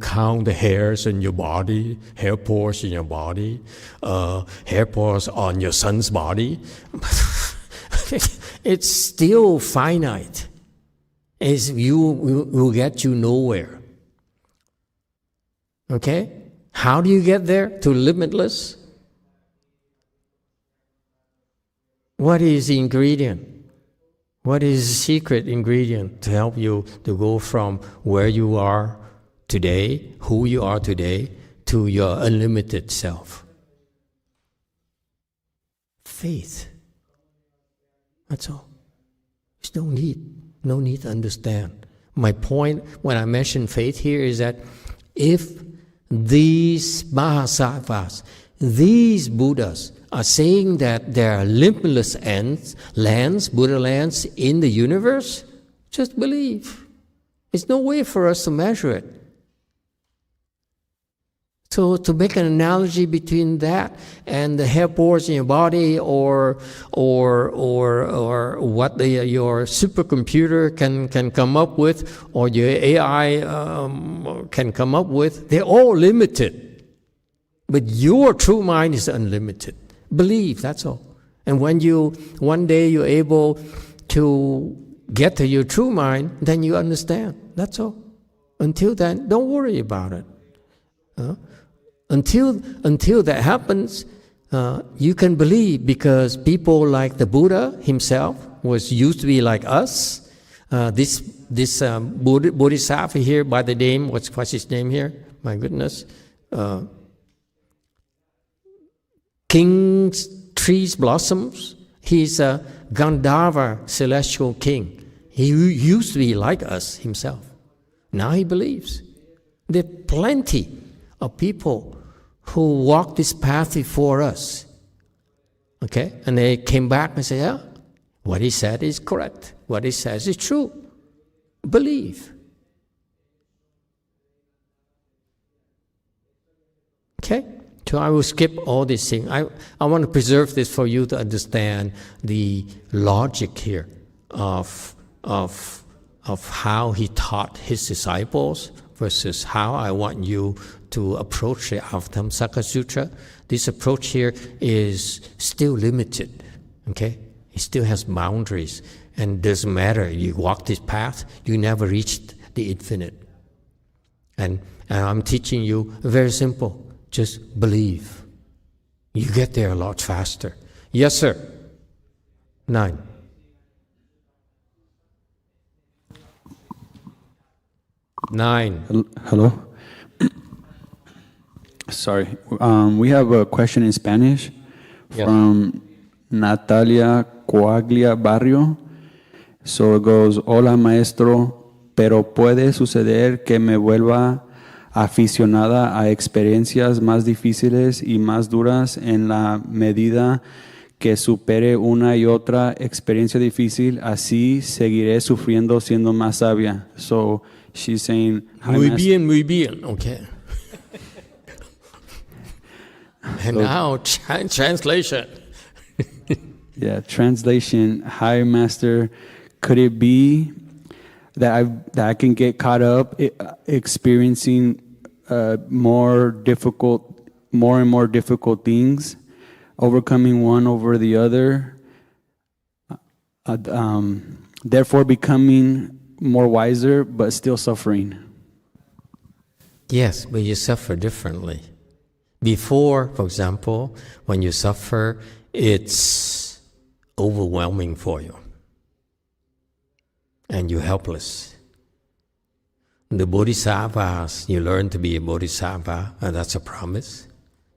count the hairs in your body, hair pores in your body, hair pores on your son's body. It's still finite. Will get you nowhere. Okay? How do you get there? To limitless? What is the ingredient? What is the secret ingredient to help you to go from where you are today, who you are today, to your unlimited self? Faith. That's all. There's no need to understand. My point when I mention faith here is that if these Mahasattvas, these Buddhas, are saying that there are limitless lands, Buddha lands in the universe, just believe. There's no way for us to measure it. So to make an analogy between that and the hair pores in your body, or what your supercomputer can come up with, or your AI can come up with, they're all limited. But your true mind is unlimited. Believe, that's all. And when one day you're able to get to your true mind, then you understand. That's all. Until then, don't worry about it. Until that happens, you can believe, because people like the Buddha himself used to be like us. This Bodhisattva here by the name, what's his name here? My goodness. King's trees blossoms. He's a Gandharva celestial king. He used to be like us himself. Now he believes. There are plenty of people who walked this path before us. Okay? And they came back and said, yeah, what he said is correct. What he says is true. Believe. Okay? So I will skip all these things. I want to preserve this for you to understand the logic here of how he taught his disciples versus how I want you to approach the Avatamsaka Sutra. This approach here is still limited, okay? It still has boundaries, and it doesn't matter. You walk this path, you never reached the infinite. And I'm teaching you very simple. Just believe. You get there a lot faster. Yes, sir. 9. Hello. Sorry. We have a question in Spanish from Natalia Coaglia Barrio. So it goes, hola maestro, pero puede suceder que me vuelva aficionada a experiencias más difíciles y más duras en la medida que supere una y otra experiencia difícil, así seguiré sufriendo siendo más sabia. So she's saying, muy bien, okay. And now translation. Yeah, translation. Hi, Master. Could it be that I can get caught up experiencing more and more difficult things, overcoming one over the other, therefore becoming more wiser, but still suffering? Yes, but you suffer differently. Before, for example, when you suffer, it's overwhelming for you. And you're helpless. The bodhisattvas, you learn to be a bodhisattva, and that's a promise.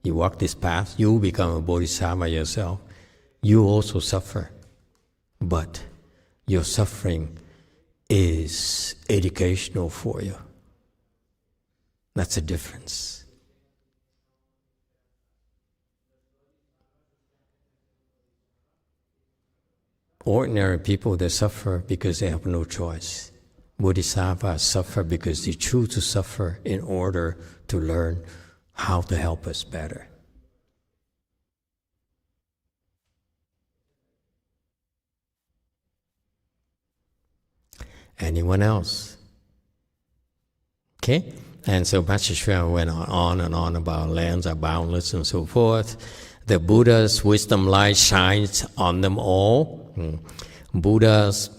You walk this path, you become a bodhisattva yourself. You also suffer. But your suffering is educational for you. That's the difference. Ordinary people, they suffer because they have no choice. Bodhisattvas suffer because they choose to suffer in order to learn how to help us better. Anyone else? Okay? And so Master Shua went on and on about lands are boundless and so forth. The Buddha's wisdom light shines on them all. Buddha's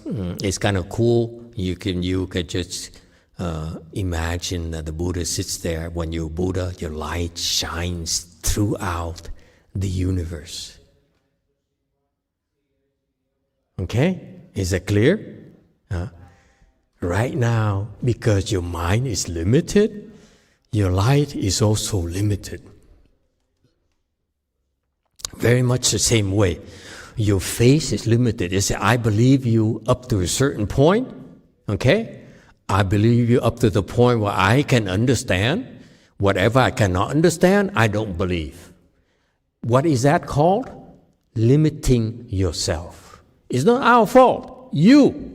is kind of cool. You can just imagine that the Buddha sits there. When you're Buddha, your light shines throughout the universe. Okay? Is that clear? Right now, because your mind is limited, your light is also limited. Very much the same way. Your faith is limited. You say, I believe you up to a certain point, okay? I believe you up to the point where I can understand. Whatever I cannot understand, I don't believe. What is that called? Limiting yourself. It's not our fault. You,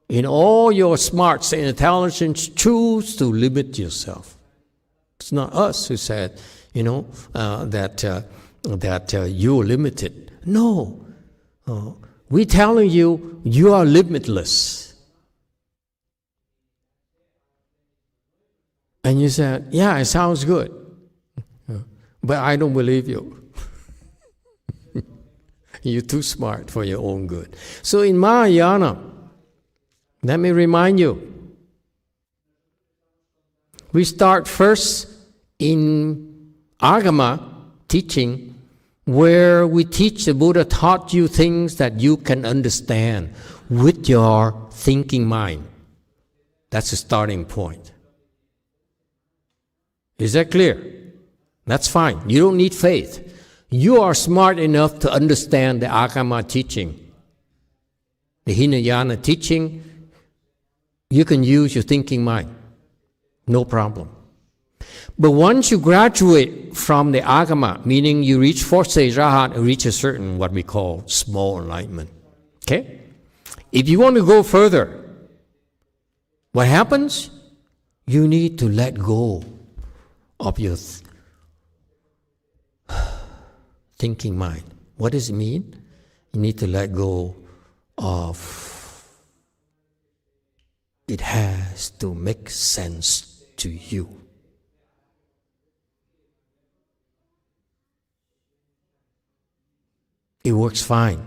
in all your smarts and intelligence, choose to limit yourself. It's not us who said, that you're limited. No. We're telling you, you are limitless. And you said, yeah, it sounds good. But I don't believe you. You're too smart for your own good. So in Mahayana, let me remind you, we start first in Agama teaching, where we teach the Buddha taught you things that you can understand with your thinking mind. That's the starting point. Is that clear? That's fine. You don't need faith. You are smart enough to understand the Agama teaching. The Hinayana teaching, you can use your thinking mind. No problem. But once you graduate from the Agama, meaning you reach fourth stage Rahat and reach a certain, what we call, small enlightenment. Okay? If you want to go further, what happens? You need to let go of your thinking mind. What does it mean? You need to let go of it has to make sense to you. It works fine.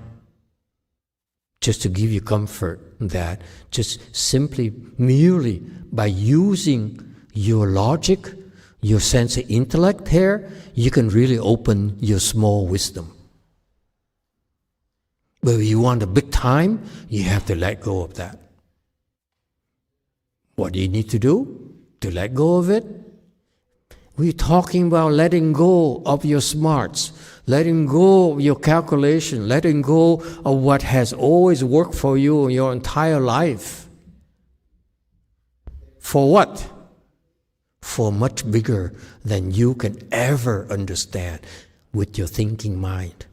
Just to give you comfort that just simply, merely by using your logic, your sense of intellect here, you can really open your small wisdom. But if you want a big time, you have to let go of that. What do you need to do to let go of it? We're talking about letting go of your smarts, letting go of your calculation, letting go of what has always worked for you your entire life. For what? For much bigger than you can ever understand with your thinking mind.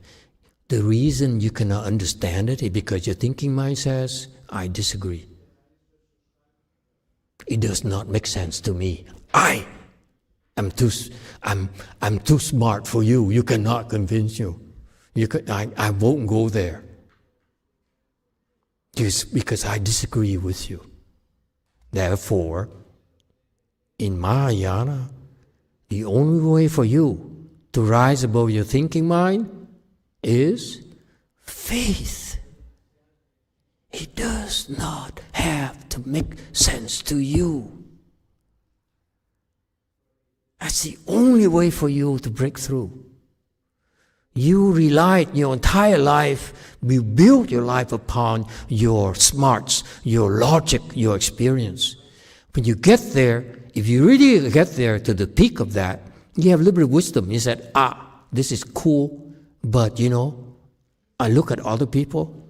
The reason you cannot understand it is because your thinking mind says, I disagree. It does not make sense to me. I'm too smart for you. You cannot convince you. I won't go there. Just because I disagree with you. Therefore, in Mahayana, the only way for you to rise above your thinking mind is faith. It does not have to make sense to you. That's the only way for you to break through. You relied your entire life, you built your life upon your smarts, your logic, your experience. When you get there, if you really get there to the peak of that, You have a little bit of wisdom. You said, this is cool, but I look at other people,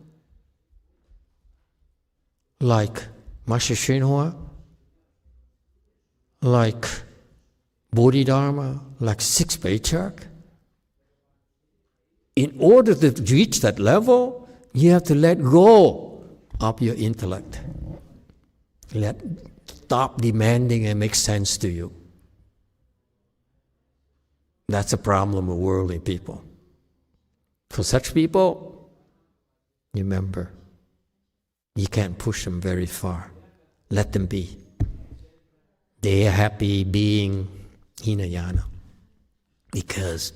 like Master Shinhua, like Bodhidharma, like Sixth Patriarch. In order to reach that level, you have to let go of your intellect. Stop demanding and make sense to you. That's a problem with worldly people. For such people, remember, you can't push them very far. Let them be. They are happy being Hinayana because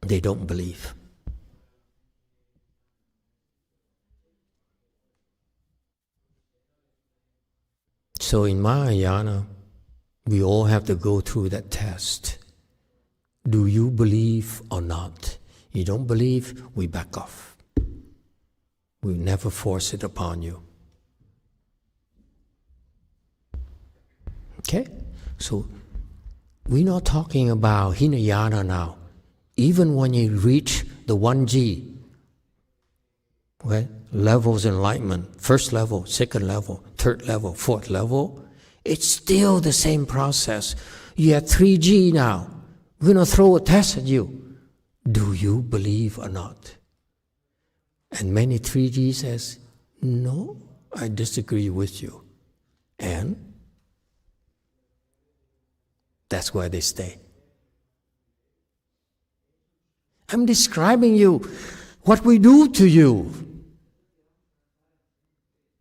they don't believe. So in Mahayana, we all have to go through that test. Do you believe or not? You don't believe, we back off. We never force it upon you. Okay? So we're not talking about Hinayana now. Even when you reach the 1G, right? Levels of enlightenment, first level, second level, third level, fourth level, it's still the same process. You have 3G now. We're going to throw a test at you. Do you believe or not? And many 3G says, no, I disagree with you. And that's where they stay. I'm describing you what we do to you.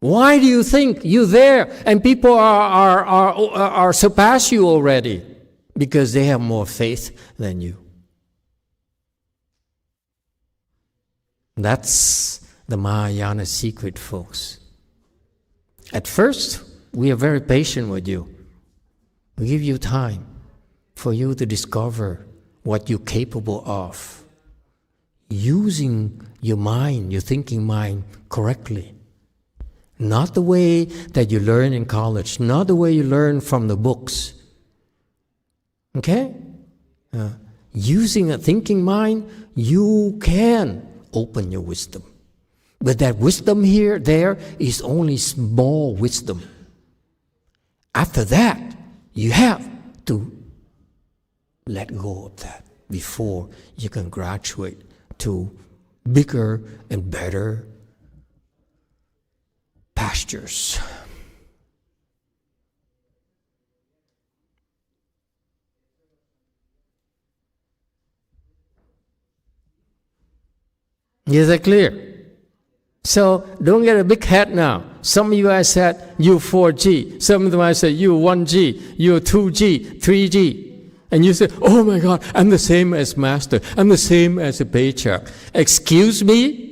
Why do you think you're there and people are surpass you already? Because they have more faith than you. That's the Mahayana secret, folks. At first, we are very patient with you. We give you time for you to discover what you're capable of. Using your mind, your thinking mind, correctly. Not the way that you learn in college, not the way you learn from the books. Okay? Using a thinking mind, you can open your wisdom. But that wisdom there is only small wisdom. After that, you have to let go of that before you can graduate to bigger and better pastures. Is that clear? So don't get a big head now. Some of you guys said you 4G. Some of them I said you 1G, you 2G, 3G. And you say, oh my God, I'm the same as Master. I'm the same as a patriarch. Excuse me?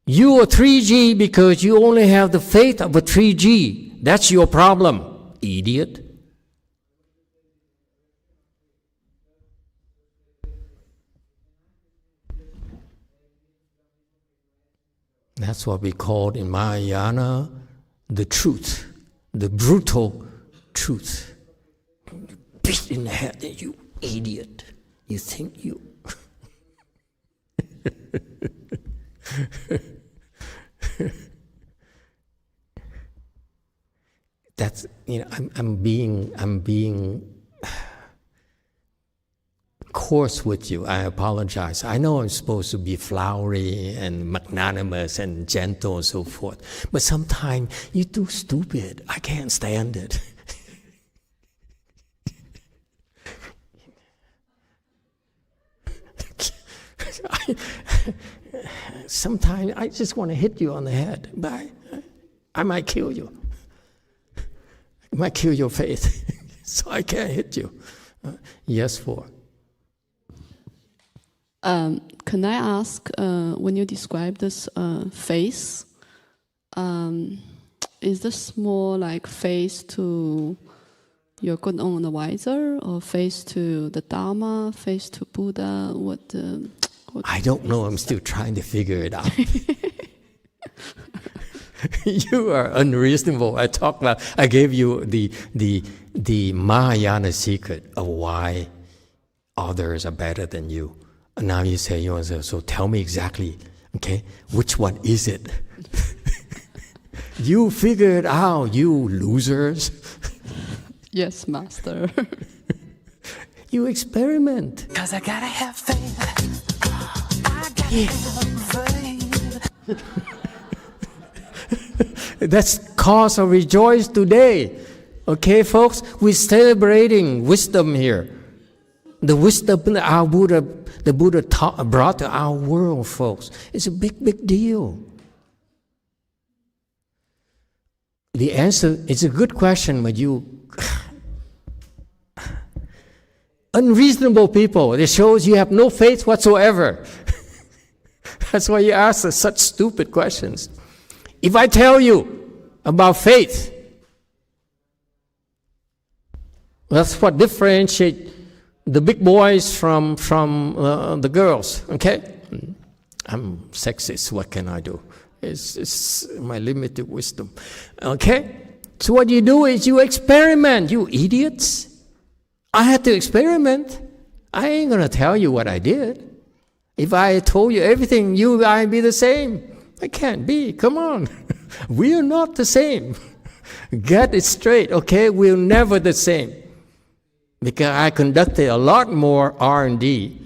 You are 3G because you only have the faith of a 3G. That's your problem, idiot. That's what we call in Mahayana the truth, the brutal truth. Beat in the head, you idiot. You think you... That's, I'm being coarse with you. I apologize. I know I'm supposed to be flowery and magnanimous and gentle and so forth. But sometimes you're too stupid. I can't stand it. Sometimes I just want to hit you on the head. But I might kill you. I might kill your faith. So I can't hit you. Yes, for. Can I ask, when you describe this face, is this more like face to your good own advisor, or face to the Dharma, face to Buddha? What I don't know. I'm still trying to figure it out. You are unreasonable. I gave you the Mahayana secret of why others are better than you. And now you say, so tell me exactly, okay, which one is it? You figure it out, you losers. Yes, Master. You experiment. 'Cause I gotta have faith. I gotta have faith. That's cause of rejoice today. Okay, folks? We're celebrating wisdom here. The wisdom that the Buddha brought to our world, folks. It's a big, big deal. The answer is a good question, but you unreasonable people. It shows you have no faith whatsoever. That's why you ask such stupid questions. If I tell you about faith, that's what differentiates the big boys from the girls. Okay, I'm sexist. What can I do? It's my limited wisdom. Okay, so what you do is you experiment. You idiots! I had to experiment. I ain't gonna tell you what I did. If I told you everything, you and I be the same. I can't be. Come on. We are not the same. Get it straight, okay? We're never the same. Because I conducted a lot more R&D,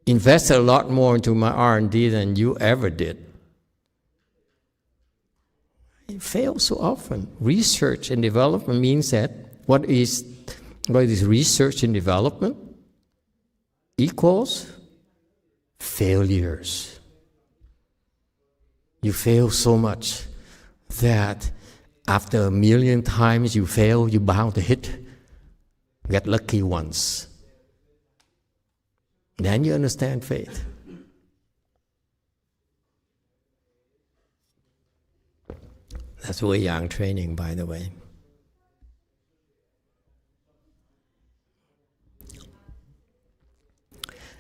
invested a lot more into my R&D than you ever did. It fails so often. Research and development means that what is research and development equals failures. You fail so much that after a million times you fail, you're bound to get lucky once. Then you understand faith. That's Wei Yang training, by the way.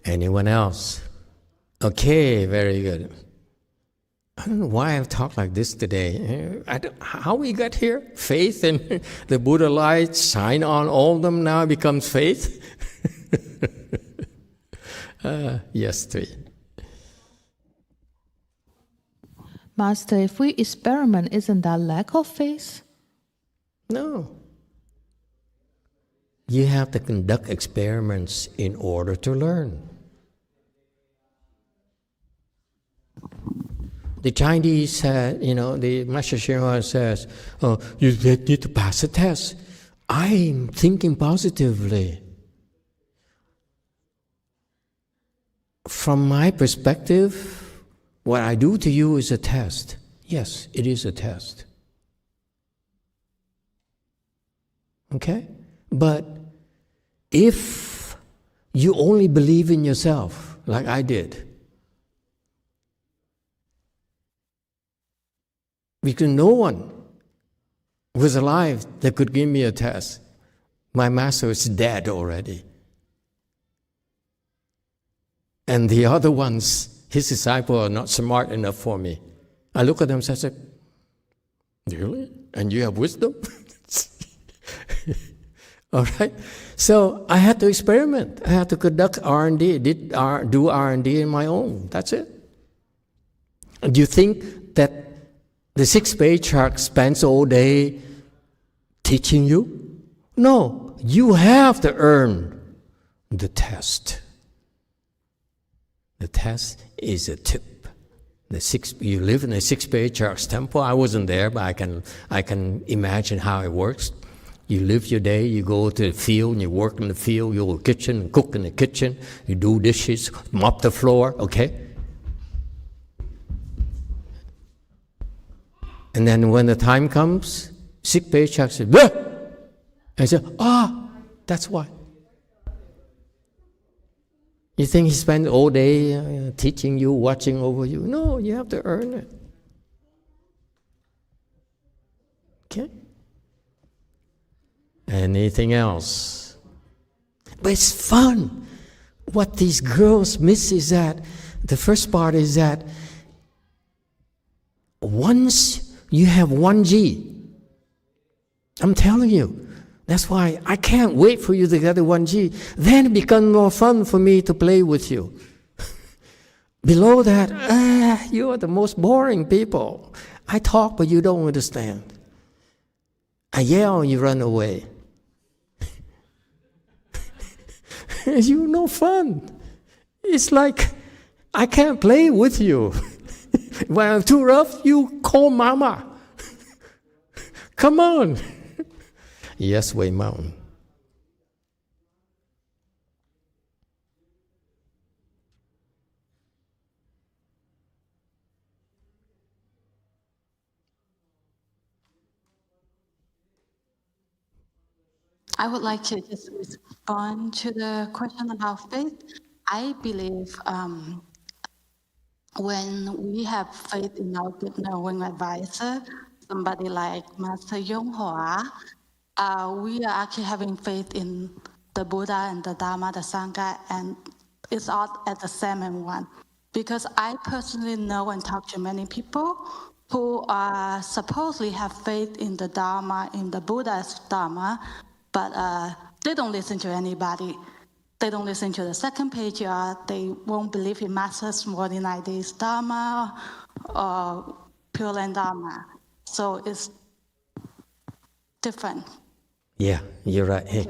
Anyone else? Okay, very good. I don't know why I've talked like this today. How we got here? Faith and the Buddha light shine on all of them, now becomes faith? Yes, Tui. Master, if we experiment, isn't that lack of faith? No. You have to conduct experiments in order to learn. The Chinese said, the Master Hsuan says, you need to pass a test. I'm thinking positively. From my perspective, what I do to you is a test. Yes, it is a test. Okay? But if you only believe in yourself, like I did, because no one was alive that could give me a test. My master is dead already. And the other ones, his disciples, are not smart enough for me. I look at them and say, really? And you have wisdom? All right? So I had to experiment. I had to conduct R&D, do R&D in my own. That's it. Do you think that the 6 patriarch spends all day teaching you? No, you have to earn the test. The test is a tip. You live in the 6 patriarchs temple. I wasn't there, but I can imagine how it works. You live your day, you go to the field, and you work in the field, you go to the kitchen, and cook in the kitchen, you do dishes, mop the floor, okay? And then when the time comes, 6 patriarchs say, "Bleh!" And I say, that's why. You think he spent all day teaching you, watching over you? No, you have to earn it. Okay? Anything else? But it's fun. What these girls miss is that, the first part is that once You have 1G. I'm telling you. That's why I can't wait for you to get the 1G. Then it becomes more fun for me to play with you. Below that, you are the most boring people. I talk, but you don't understand. I yell, you run away. You're no fun. It's like I can't play with you. When I'm too rough, you call mama. Come on. Yes, Way Mountain. I would like to just respond to the question about faith. I believe when we have faith in our good knowing advisor, somebody like Master Yonghua, we are actually having faith in the Buddha and the Dharma, the Sangha, and it's all at the same in one. Because I personally know and talk to many people who supposedly have faith in the Dharma, in the Buddha's Dharma, but they don't listen to anybody. They don't listen to the second patriarch. They won't believe in Master's 49 days Dharma or Pureland Dharma. So it's different. Yeah, you're right. Hey,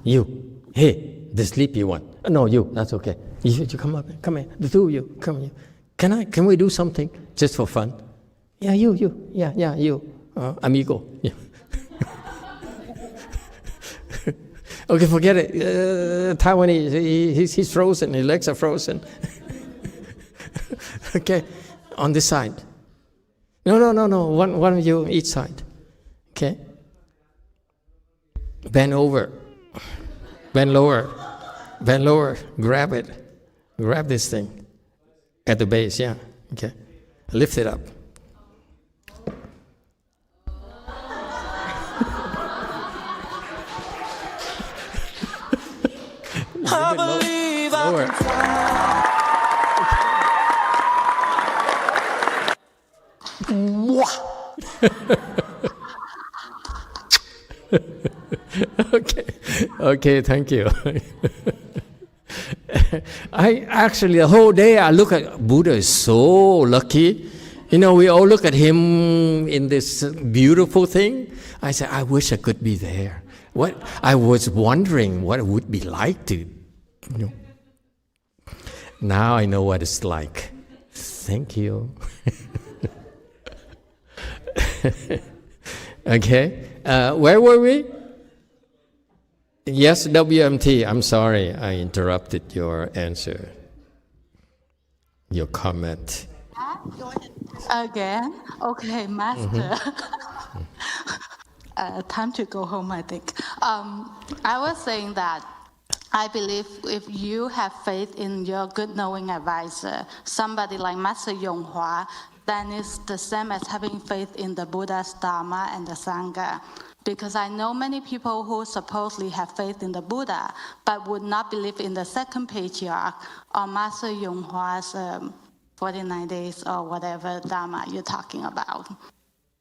you. Hey, the sleepy one. No, you. That's okay. You come up. Come here. The two of you. Come here. Can we do something just for fun? Yeah, you. Yeah, you. Amigo. Yeah. Okay, forget it. Taiwanese, he's frozen. His legs are frozen. Okay, on this side. No. One of you each side. Okay. Bend over. Bend lower. Bend lower. Grab it. Grab this thing. At the base, yeah. Okay. Lift it up. I believe I can fly. Okay, thank you. I actually, the whole day I look at Buddha is so lucky. You know, we all look at him in this beautiful thing. I said, I wish I could be there. I was wondering what it would be like to, Now I know what it's like. Thank you. Okay. Where were we? Yes, WMT. I'm sorry I interrupted your answer, your comment. Again? Okay, Master. Time to go home, I think. I was saying that I believe if you have faith in your good knowing advisor, somebody like Master Yonghua, then it's the same as having faith in the Buddha's Dharma and the Sangha. Because I know many people who supposedly have faith in the Buddha, but would not believe in the second patriarch or Master Yonghua's 49 days or whatever Dharma you're talking about.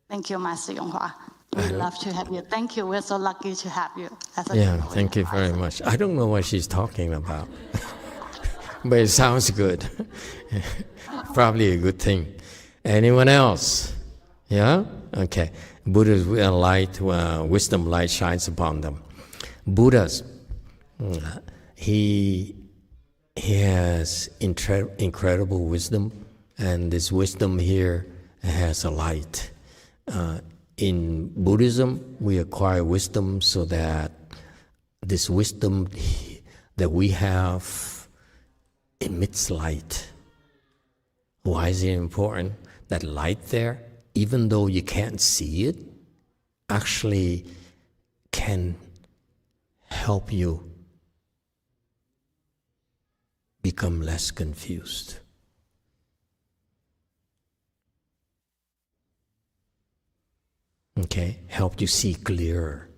Thank you, Master Yonghua. We'd love to have you. Thank you. We're so lucky to have you. Thank you very much. I don't know what she's talking about, but it sounds good. Probably a good thing. Anyone else? Yeah? Okay. Buddha's light, wisdom light shines upon them. Buddha's, he has incredible wisdom, and this wisdom here has a light. In Buddhism, we acquire wisdom so that this wisdom that we have emits light. Why is it important? That light there, even though you can't see it, actually can help you become less confused. Okay, help you see clearer.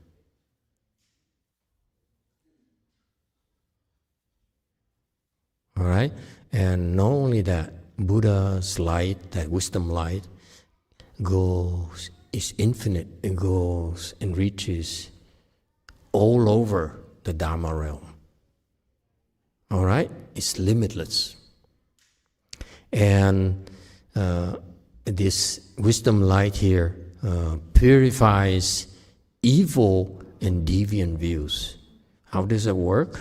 All right, and not only that, Buddha's light, that wisdom light, is infinite. It goes and reaches all over the Dharma realm. All right? It's limitless. And this wisdom light here purifies evil and deviant views. How does it work?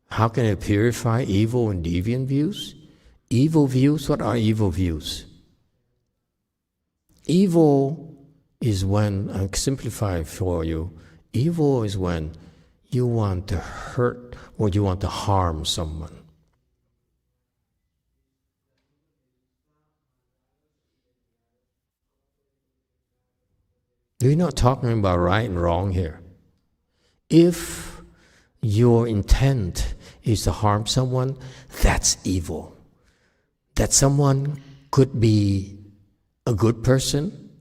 How can it purify evil and deviant views? Evil views, what are evil views? Evil is when, I'll simplify for you, evil is when you want to hurt or you want to harm someone. We're not talking about right and wrong here. If your intent is to harm someone, that's evil. That someone could be a good person,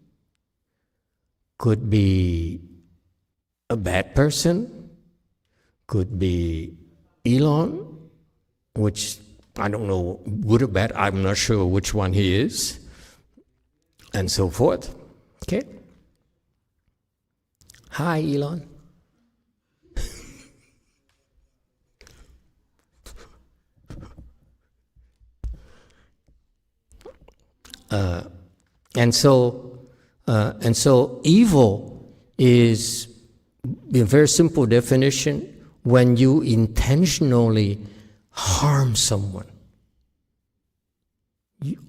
could be a bad person, could be Elon, which I don't know, good or bad, I'm not sure which one he is, and so forth. Okay? Hi, Elon. And so evil is, in a very simple definition, when you intentionally harm someone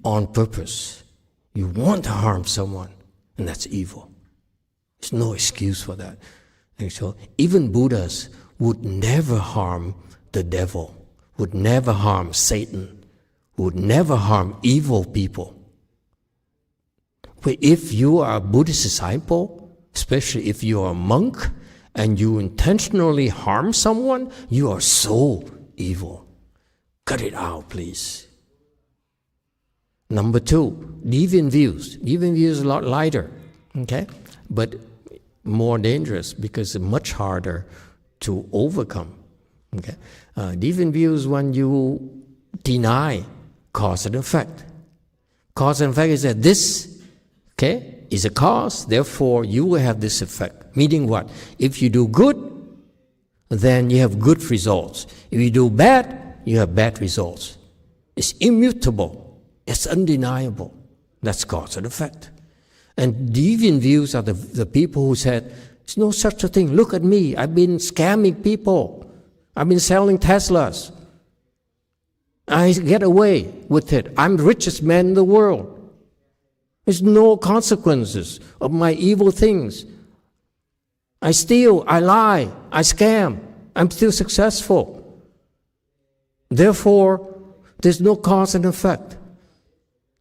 on purpose. You want to harm someone, and that's evil. There's no excuse for that. And so even Buddhas would never harm the devil, would never harm Satan, would never harm evil people. But if you are a Buddhist disciple, especially if you are a monk, and you intentionally harm someone, you are so evil. Cut it out, please. Number two, deviant views. Deviant views are a lot lighter, okay? But more dangerous because it's much harder to overcome, okay? Deviant views when you deny cause and effect. Cause and effect is that this, okay, is a cause, therefore you will have this effect. Meaning what? If you do good, then you have good results. If you do bad, you have bad results. It's immutable. It's undeniable. That's cause and effect. And deviant views are the people who said, there's no such a thing. Look at me. I've been scamming people. I've been selling Teslas. I get away with it. I'm the richest man in the world. There's no consequences of my evil things. I steal, I lie, I scam. I'm still successful. Therefore, there's no cause and effect.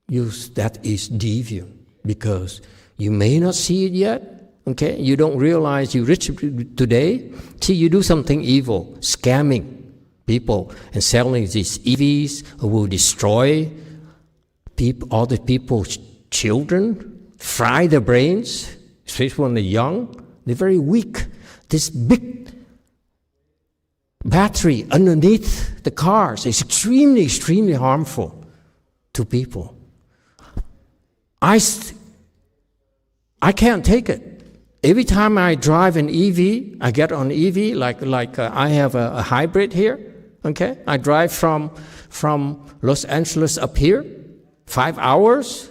That is deviant because you may not see it yet. Okay, you don't realize you're rich today. See, you do something evil, scamming people and selling these EVs who will destroy other people's children, fry their brains, especially when they're young. They're very weak. This big battery underneath the cars is extremely, extremely harmful to people. I can't take it. Every time I drive an EV, I get on EV, like I have a hybrid here, okay? I drive from Los Angeles up here, 5 hours,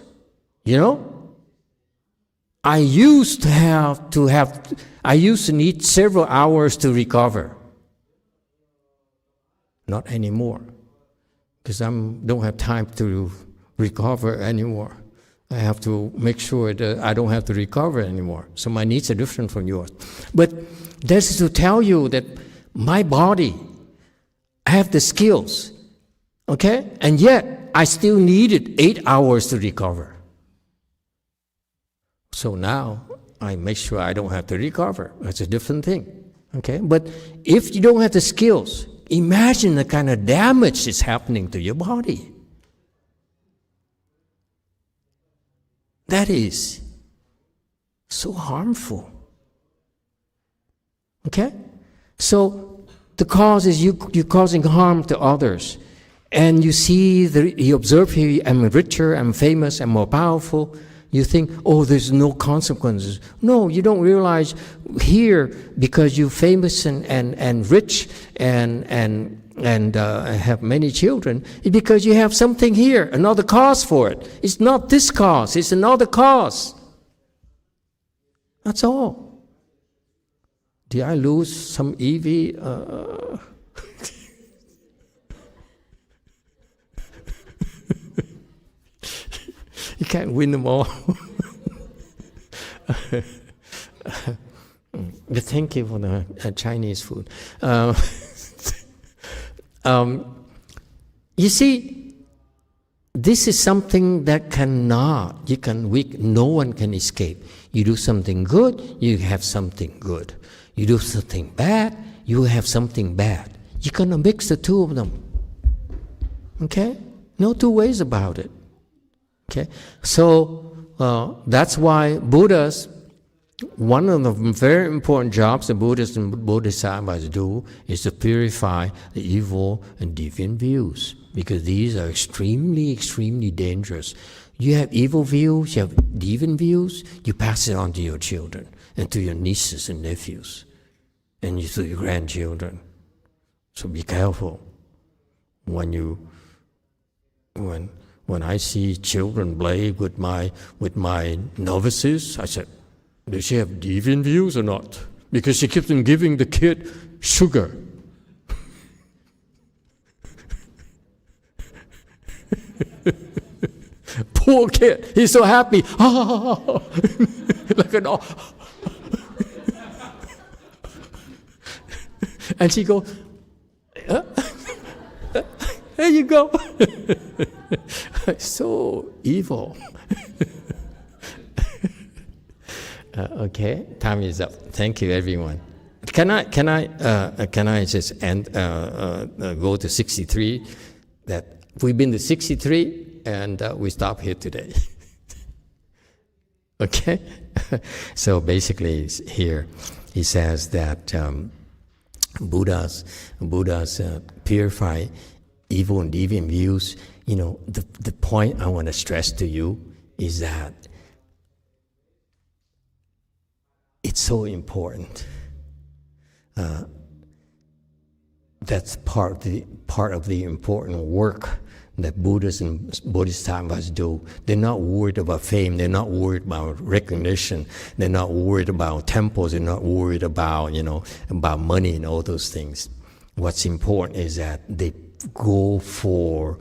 you know? I used to need several hours to recover. Not anymore, because I don't have time to recover anymore. I have to make sure that I don't have to recover anymore. So my needs are different from yours. But this is to tell you that my body, I have the skills, okay? And yet, I still needed 8 hours to recover. So now, I make sure I don't have to recover. That's a different thing, okay? But if you don't have the skills, imagine the kind of damage that's happening to your body. That is so harmful. Okay? So the cause is you're causing harm to others. And you see, you observe here, I'm richer, I'm famous, I'm more powerful. You think, oh, there's no consequences. No, you don't realize here, because you're famous and rich and have many children, it's because you have something here, another cause for it. It's not this cause, it's another cause. That's all. Did I lose some EV? You can't win them all. But thank you for the Chinese food. You see, this is something that no one can escape. You do something good, you have something good. You do something bad, you have something bad. You're going to mix the two of them. Okay? No two ways about it. Okay? So that's why Buddhas, one of the very important jobs the Buddhists and Bodhisattvas do is to purify the evil and deviant views, because these are extremely, extremely dangerous. You have evil views, you have deviant views, you pass it on to your children and to your nieces and nephews and to your grandchildren. So be careful when I see children play with my novices. I said, does she have deviant views or not? Because she keeps on giving the kid sugar. Poor kid, he's so happy. Like an and she goes, there you go. So evil. Okay, time is up. Thank you, everyone. Can I just go to 63? That we've been to 63 and we stop here today. Okay, so basically here he says that Buddhas purify evil and deviant views. You know, the point I want to stress to you is that it's so important. That's part of the important work that Buddhists and Bodhisattvas do. They're not worried about fame. They're not worried about recognition. They're not worried about temples. They're not worried about, about money and all those things. What's important is that they go for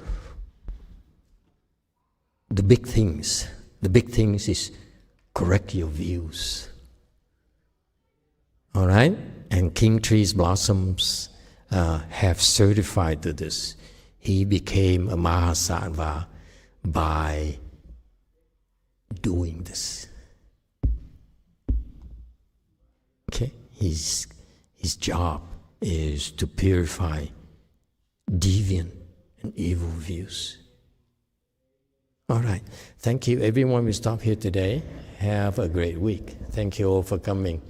the big things. The big things is correct your views. All right? And King Tree's Blossoms have certified to this. He became a Mahasattva by doing this. Okay? His job is to purify deviant and evil views. All right. Thank you, everyone. We stop here today. Have a great week. Thank you all for coming.